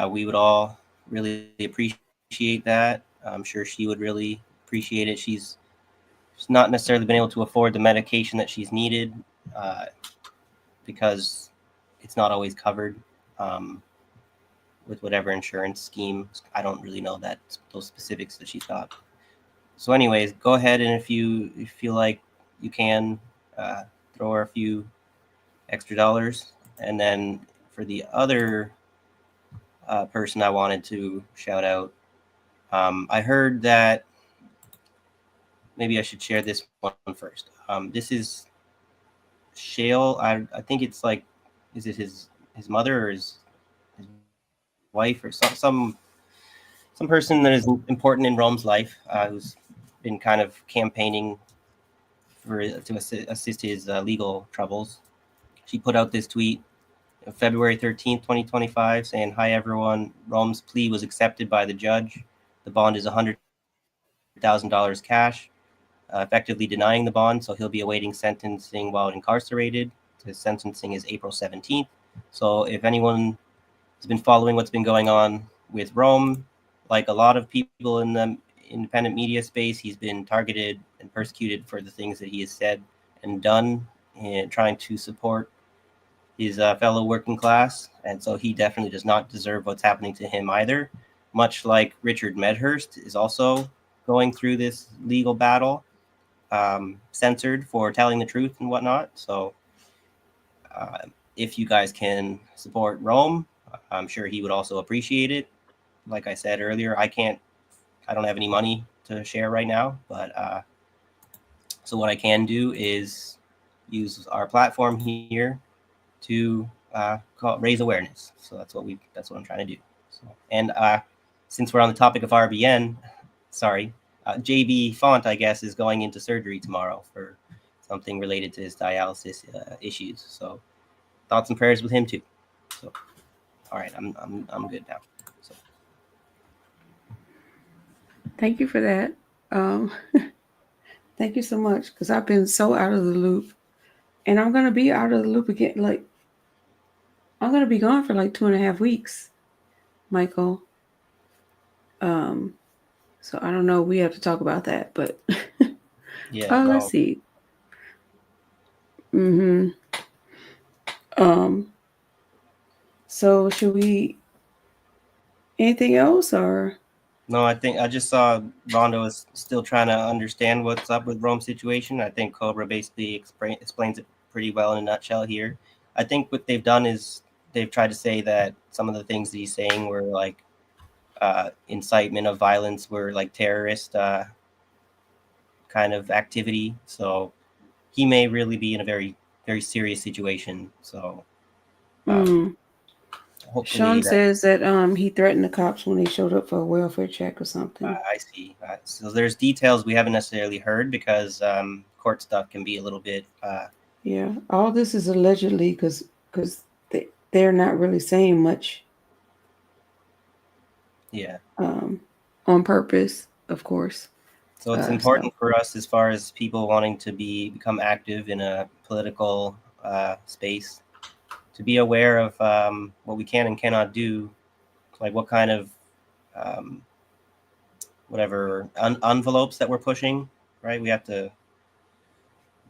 we would all really appreciate that. I'm sure she would really appreciate it. She's not necessarily been able to afford the medication that she's needed because it's not always covered with whatever insurance scheme. I don't really know those specifics that she's got. So anyways, go ahead, and if you feel like you can, throw her a few extra dollars. And then for the other person I wanted to shout out, I heard that maybe I should share this one first. This is Shale. I think it's is it his mother or his wife or some person that is important in Rome's life, who's been kind of campaigning to assist his legal troubles. She put out this tweet February 13th, 2025, saying, "Hi everyone, Rome's plea was accepted by the judge. The bond is $100,000 cash. effectively denying the bond. So he'll be awaiting sentencing while incarcerated. His sentencing is April 17th. So if anyone has been following what's been going on with Rome, like a lot of people in the independent media space, he's been targeted and persecuted for the things that he has said and done in trying to support his fellow working class. And so he definitely does not deserve what's happening to him either. Much like Richard Medhurst is also going through this legal battle, censored for telling the truth and whatnot. So if you guys can support Rome, I'm sure he would also appreciate it. Like I said earlier, I don't have any money to share right now, but so what I can do is use our platform here to raise awareness. So that's what I'm trying to do. So, and since we're on the topic of RBN, sorry, JB Font, I guess, is going into surgery tomorrow for something related to his dialysis issues. So thoughts and prayers with him too. So, all right, I'm good now. So. Thank you for that. Thank you so much, because I've been so out of the loop, and I'm gonna be out of the loop again. Like, I'm gonna be gone for like 2.5 weeks, Michael. So I don't know. We have to talk about that, but Yeah. let's see. Mm-hmm. So should we? Anything else or? No, I think I just saw Rondo is still trying to understand what's up with Rome's situation. I think Cobra basically explains it pretty well in a nutshell here. I think what they've done is they've tried to say that some of the things that he's saying were like incitement of violence, were like terrorist kind of activity. So he may really be in a very, very serious situation. So hopefully Sean says that he threatened the cops when they showed up for a welfare check or something. I see. So there's details we haven't necessarily heard because court stuff can be a little bit. Yeah, all this is allegedly because they're not really saying much. Yeah. On purpose, of course. So it's important for us, as far as people wanting to become active in a political space, to be aware of what we can and cannot do, like what kind of whatever envelopes that we're pushing, right? We have to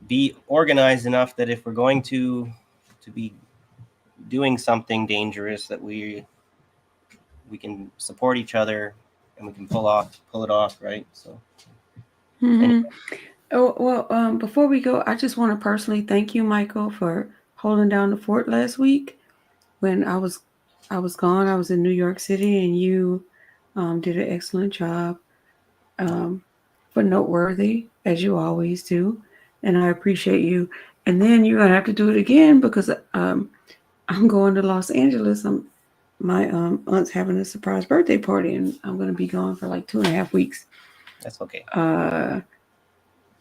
be organized enough that if we're going to be doing something dangerous, that we can support each other and we can pull it off, right? So. Anyway. Oh well, before we go, I just want to personally thank you, Michael, for holding down the fort last week when I was gone. I was in New York City, and you did an excellent job for Noteworthy, as you always do, and I appreciate you. And then you're gonna have to do it again because I'm going to Los Angeles. My aunt's having a surprise birthday party, and I'm gonna be gone for like 2.5 weeks. That's okay.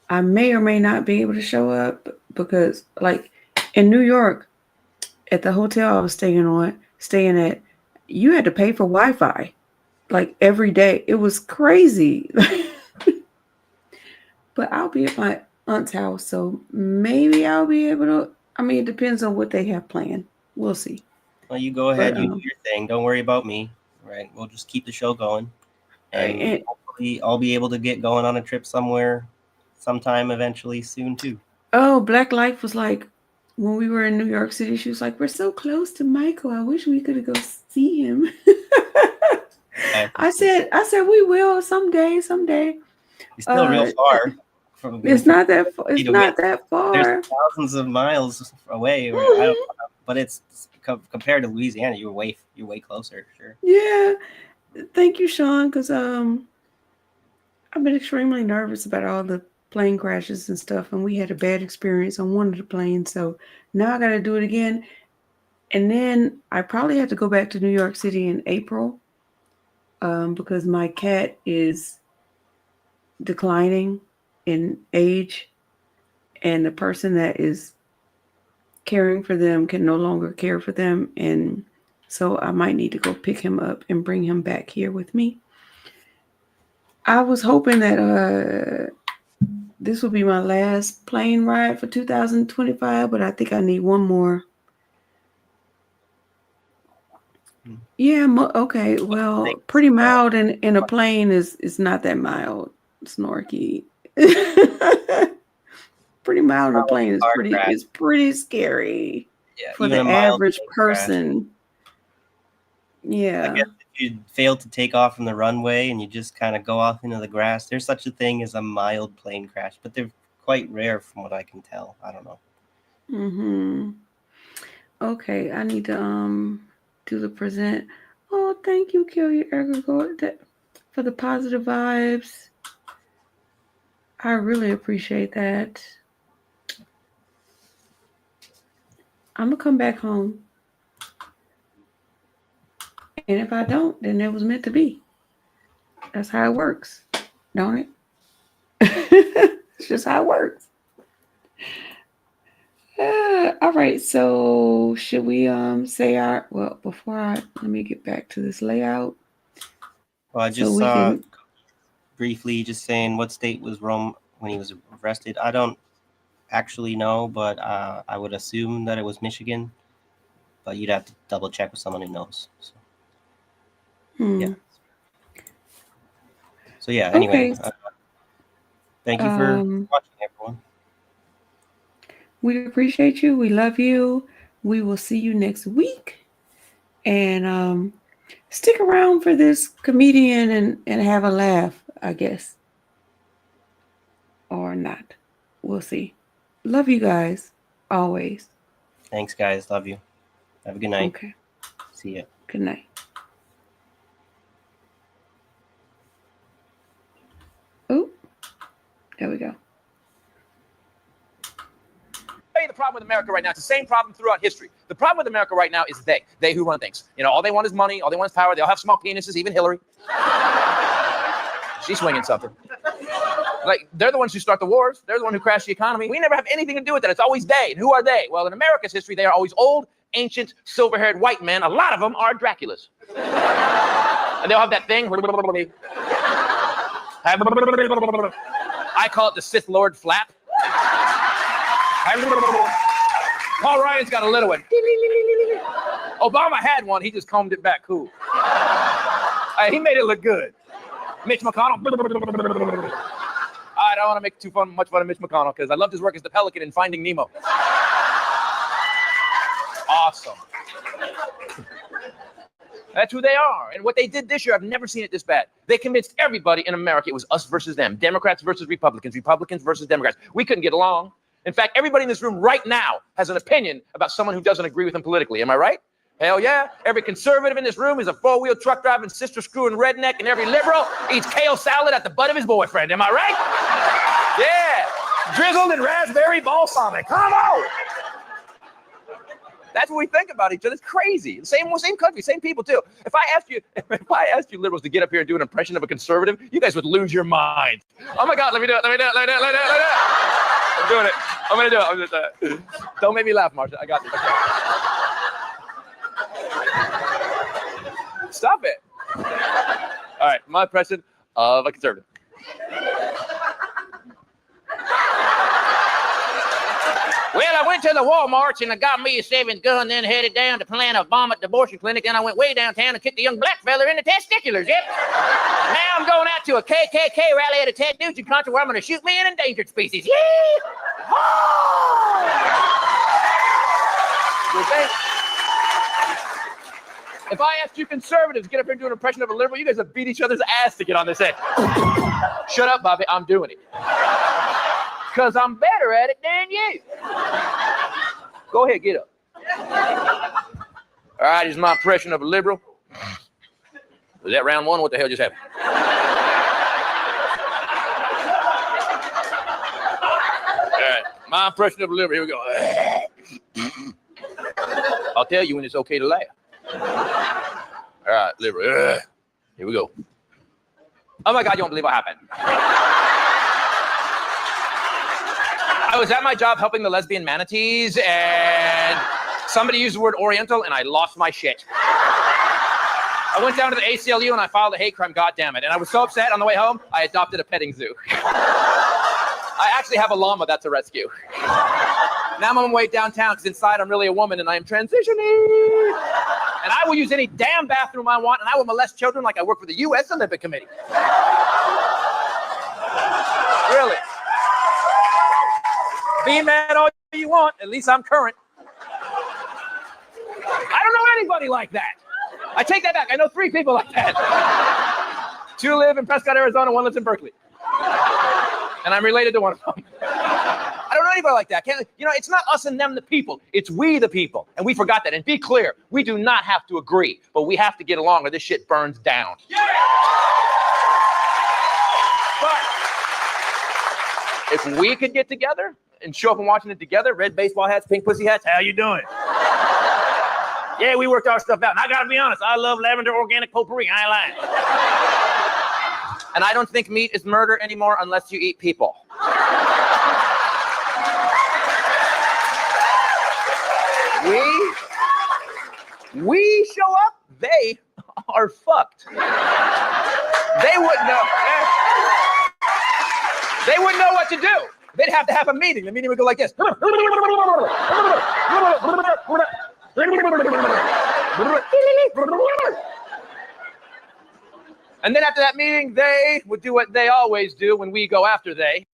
I may or may not be able to show up because, like, in New York, at the hotel I was staying at, you had to pay for Wi-Fi, like, every day. It was crazy. But I'll be at my aunt's house, so maybe I'll be able to. I mean, it depends on what they have planned. We'll see. Well, you go ahead. You do your thing. Don't worry about me. Right? We'll just keep the show going, and hopefully, I'll be able to get going on a trip somewhere, sometime eventually soon too. Oh, Black Life was like, when we were in New York City, she was like, "We're so close to Michael. I wish we could go see him." I said, we will someday. It's still real far. It's not that far. There's thousands of miles away. But it's compared to Louisiana, you're way closer. Sure. Yeah. Thank you, Sean, because I've been extremely nervous about all the plane crashes and stuff, and we had a bad experience on one of the planes, so now I got to do it again. And then I probably have to go back to New York City in April because my cat is declining in age, and the person that is caring for them can no longer care for them, and so I might need to go pick him up and bring him back here with me. I was hoping that this will be my last plane ride for 2025, but I think I need one more. Yeah, okay. Well, pretty mild in a plane is not that mild, Snorky. Pretty mild in a plane is pretty scary for the average person. Yeah. I guess if you fail to take off from the runway and you just kind of go off into the grass, there's such a thing as a mild plane crash, but they're quite rare from what I can tell. I don't know. Mm-hmm. Okay, I need to do the present. Oh, thank you, Kill for the positive vibes. I really appreciate that. I'm gonna come back home. And if I don't, then it was meant to be. That's how it works, don't it? It's just how it works. All right, so should we say our let me get back to this layout. Well, I just saw briefly just saying what state was Rome when he was arrested. I don't actually know, but I would assume that it was Michigan, but you'd have to double check with someone who knows. So. Yeah. So yeah, anyway, okay. thank you for watching, everyone. We appreciate you. We love you. We will see you next week. And stick around for this comedian and have a laugh, I guess. Or not. We'll see. Love you guys. Always. Thanks, guys. Love you. Have a good night. Okay. See ya. Good night. Oh, there we go. The problem with America right now, it's the same problem throughout history. The problem with America right now is they who run things. You know, all they want is money, all they want is power. They all have small penises, even Hillary. She's swinging something. Like, they're the ones who start the wars. They're the one who crash the economy. We never have anything to do with that. It's always they. And who are they? Well, in America's history, they are always old, ancient, silver-haired white men. A lot of them are Draculas. And they'll have that thing. I call it the Sith Lord flap. Paul Ryan's got a little one. Obama had one. He just combed it back cool. He made it look good. Mitch McConnell. I don't want to make too much fun of Mitch McConnell because I loved his work as the Pelican in Finding Nemo. Awesome. That's who they are. And what they did this year, I've never seen it this bad. They convinced everybody in America it was us versus them. Democrats versus Republicans. Republicans versus Democrats. We couldn't get along. In fact, everybody in this room right now has an opinion about someone who doesn't agree with them politically. Am I right? Hell yeah. Every conservative in this room is a four-wheel truck driving, sister-screwing redneck, and every liberal eats kale salad at the butt of his boyfriend. Am I right? Yeah. Drizzled in raspberry balsamic. Come on. That's what we think about each other. It's crazy. Same country, same people too. If I asked you liberals to get up here and do an impression of a conservative, you guys would lose your mind. Oh my God, let me do it. I'm doing it. I'm going to do it. I'm just, don't make me laugh, Marsha. I got this. Okay. Stop it. All right. My impression of a conservative. Well, I went to the Walmart and I got me a 7 gun, then headed down to plan a bomb at the abortion clinic. Then I went way downtown and kicked a young black fella in the testiculars. Yep. Now I'm going out to a KKK rally at a Ted Nugent concert where I'm going to shoot me an endangered species. Yeah. If I asked you conservatives to get up here and do an impression of a liberal, you guys have beat each other's ass to get on this end. Shut up, Bobby. I'm doing it. Because I'm better at it than you. Go ahead, get up. All right, here's my impression of a liberal. Was that round one? What the hell just happened? All right, my impression of a liberal. Here we go. I'll tell you when it's okay to laugh. All right, liberal. Here we go. Oh my God, you won't believe what happened. I was at my job helping the lesbian manatees, and somebody used the word Oriental, and I lost my shit. I went down to the ACLU, and I filed a hate crime, goddammit. And I was so upset on the way home, I adopted a petting zoo. I actually have a llama that's a rescue. Now I'm on my way downtown because inside I'm really a woman and I am transitioning. And I will use any damn bathroom I want, and I will molest children like I work for the U.S. Olympic Committee. Really. Be mad all you want, at least I'm current. I don't know anybody like that. I take that back. I know 3 people like that. 2 live in Prescott, Arizona, 1 lives in Berkeley. And I'm related to one of them. I don't know anybody like that. It's not us and them, the people. It's we, the people. And we forgot that. And be clear, we do not have to agree, but we have to get along or this shit burns down. Yeah! But if we could get together and show up and watching it together, red baseball hats, pink pussy hats, how you doing? Yeah, we worked our stuff out. And I gotta be honest, I love lavender organic potpourri. I ain't lying. And I don't think meat is murder anymore unless you eat people. We show up, they are fucked. They wouldn't know. They wouldn't know what to do. They'd have to have a meeting. The meeting would go like this. And then after that meeting, they would do what they always do when we go after they.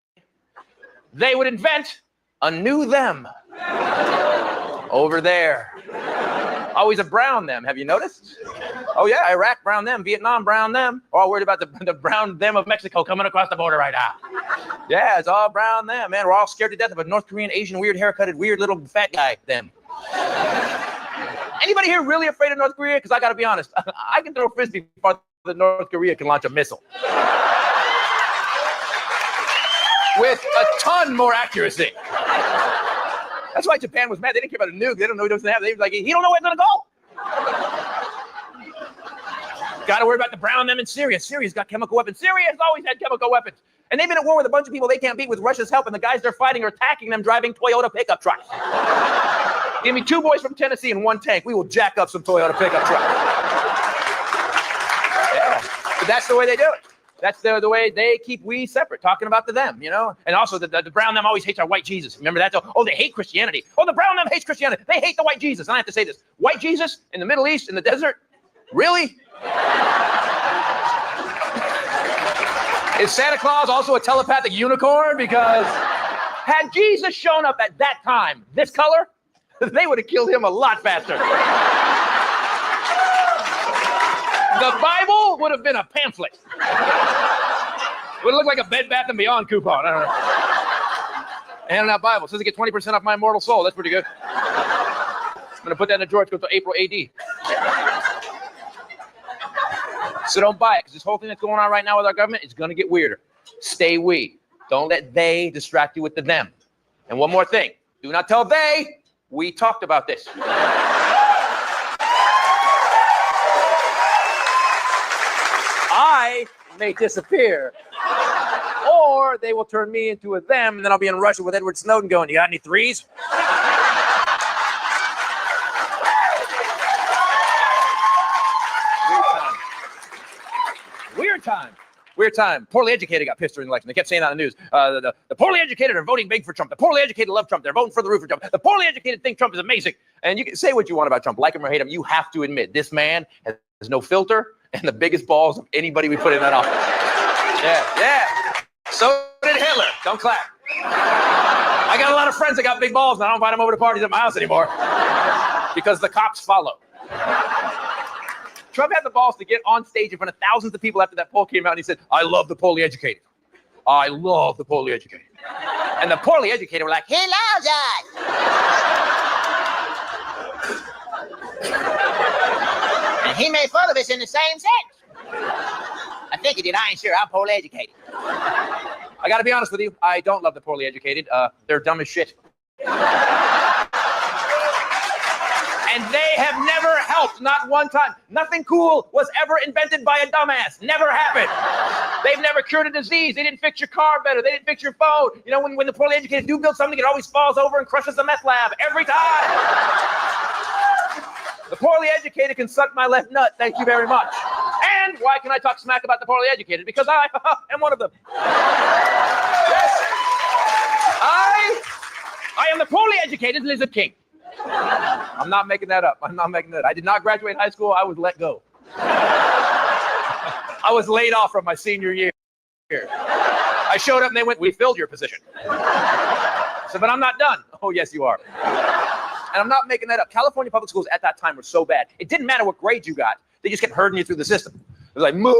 They would invent a new them. Over there. Always a brown them. Have you noticed? Oh, yeah, Iraq, brown them. Vietnam, brown them. We're all worried about the brown them of Mexico coming across the border right now. Yeah, it's all brown them, man. We're all scared to death of a North Korean, Asian, weird haircutted, weird little fat guy, them. Anybody here really afraid of North Korea? Because I got to be honest, I can throw a frisbee farther than North Korea can launch a missile. With a ton more accuracy. That's why Japan was mad. They didn't care about a nuke. They don't know what it doesn't have. They were like, he don't know where it's going to go. Got to worry about the brown them in Syria. Syria's got chemical weapons. Syria has always had chemical weapons. And they've been at war with a bunch of people they can't beat with Russia's help. And the guys they're fighting are attacking them driving Toyota pickup trucks. Give me 2 boys from Tennessee and 1 tank. We will jack up some Toyota pickup trucks. Yeah. But that's the way they do it. That's the way they keep we separate, talking about the them, you know? And also, the brown them always hates our white Jesus. Remember that? Oh, they hate Christianity. Oh, the brown them hates Christianity. They hate the white Jesus. And I have to say this. White Jesus in the Middle East, in the desert? Really? Is Santa Claus also a telepathic unicorn? Because had Jesus shown up at that time, this color, they would have killed him a lot faster. The Bible would have been a pamphlet. Would look like a Bed Bath & Beyond coupon. I don't know. Handing out Bible. Says I get 20% off my immortal soul. That's pretty good. I'm going to put that in a drawer until April AD. So don't buy it, because this whole thing that's going on right now with our government is going to get weirder. Stay we. Don't let they distract you with the them. And one more thing. Do not tell they we talked about this. I may disappear, or they will turn me into a them, and then I'll be in Russia with Edward Snowden going, you got any threes? Weird time. Poorly educated got pissed during the election. They kept saying that on the news. The poorly educated are voting big for Trump. The poorly educated love Trump. They're voting for the roof for Trump. The poorly educated think Trump is amazing. And you can say what you want about Trump, like him or hate him. You have to admit, this man has no filter and the biggest balls of anybody we put in that office. Yeah. So did Hitler. Don't clap. I got a lot of friends that got big balls, and I don't invite them over to parties at my house anymore because the cops follow. Trump had the balls to get on stage in front of thousands of people after that poll came out, and he said, I love the poorly educated. I love the poorly educated. And the poorly educated were like, he loves us. And he made fun of us in the same sense. I think he did. I ain't sure. I'm poorly educated. I got to be honest with you. I don't love the poorly educated. They're dumb as shit. And they have never helped, not one time. Nothing cool was ever invented by a dumbass. Never happened. They've never cured a disease. They didn't fix your car better. They didn't fix your phone. You know, when the poorly educated do build something, it always falls over and crushes the meth lab. Every time. The poorly educated can suck my left nut. Thank you very much. And why can I talk smack about the poorly educated? Because I am one of them. Yes. am the poorly educated Lizard King. I'm not making that up. I'm not making that up. I did not graduate high school. I was let go. I was laid off from my senior year. I showed up and they went, we filled your position. I said, but I'm not done. Oh, yes, you are. And I'm not making that up. California public schools at that time were so bad. It didn't matter what grade you got. They just kept herding you through the system. It was like, moo,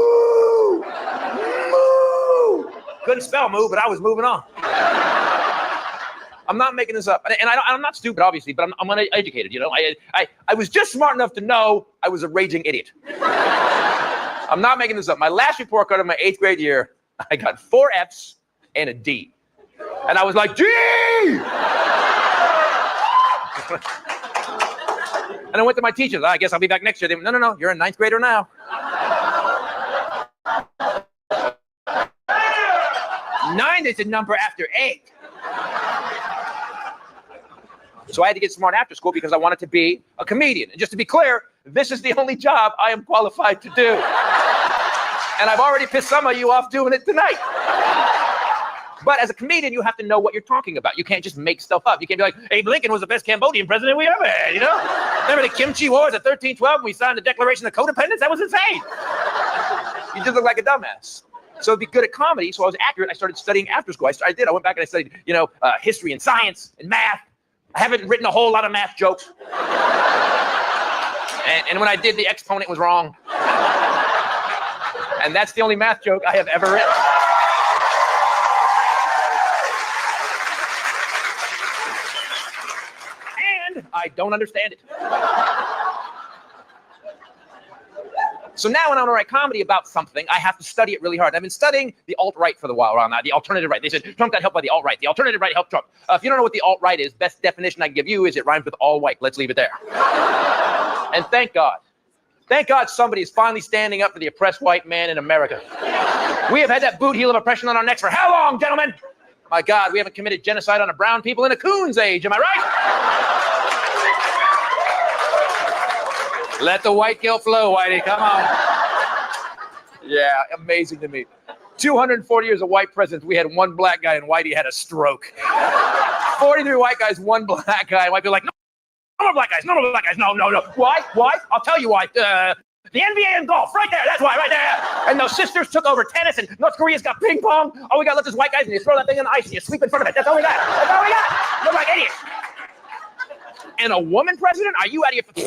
moo. Couldn't spell moo, but I was moving on. I'm not making this up. And I'm not stupid, obviously, but I'm uneducated, you know. I was just smart enough to know I was a raging idiot. I'm not making this up. My last report card of my 8th grade year, I got 4 Fs and a D. And I was like, D! And I went to my teachers. I guess I'll be back next year. They went, no, you're a 9th grader now. 9 is a number after 8. So I had to get smart after school because I wanted to be a comedian. And just to be clear, this is the only job I am qualified to do. And I've already pissed some of you off doing it tonight. But as a comedian, you have to know what you're talking about. You can't just make stuff up. You can't be like, Abe Lincoln was the best Cambodian president we ever had, you know? Remember the Kimchi Wars of 1312 when we signed the Declaration of Codependence? That was insane. You just look like a dumbass. So to be good at comedy, so I was accurate, I started studying after school. I went back and I studied, history and science and math. I haven't written a whole lot of math jokes. And when I did, the exponent was wrong. And that's the only math joke I have ever written. And I don't understand it. So now when I want to write comedy about something, I have to study it really hard. I've been studying the alt-right for the while around now, the alternative right. They said Trump got helped by the alt-right. The alternative right helped Trump. If you don't know what the alt-right is, best definition I can give you is it rhymes with all white. Let's leave it there. And thank God. Thank God somebody is finally standing up for the oppressed white man in America. We have had that boot heel of oppression on our necks for how long, gentlemen? My God, we haven't committed genocide on the brown people in a coon's age. Am I right? Let the white guilt flow, Whitey. Come on. Yeah, amazing to me. 240 years of white presidents, we had one black guy and Whitey had a stroke. 43 white guys, one black guy. And white people like, no more black guys, no more black guys. No. Why? I'll tell you why. The NBA and golf, right there. That's why, right there. And those sisters took over tennis, and North Korea's got ping pong. All we got left is white guys, and you throw that thing in the ice, and you sweep in front of it. That's all we got. Look like idiots. And a woman president? Are you out of your... No,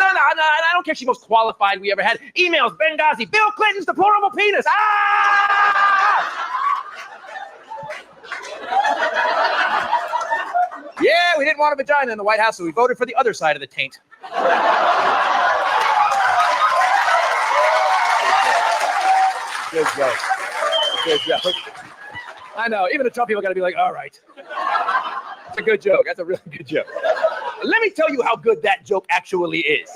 I don't care if she's most qualified we ever had. Emails, Benghazi, Bill Clinton's deplorable penis. Yeah, we didn't want a vagina in the White House, so we voted for the other side of the taint. Good joke. I know, even the Trump people got to be like, all right. That's a good joke. That's a really good joke. Let me tell you how good that joke actually is.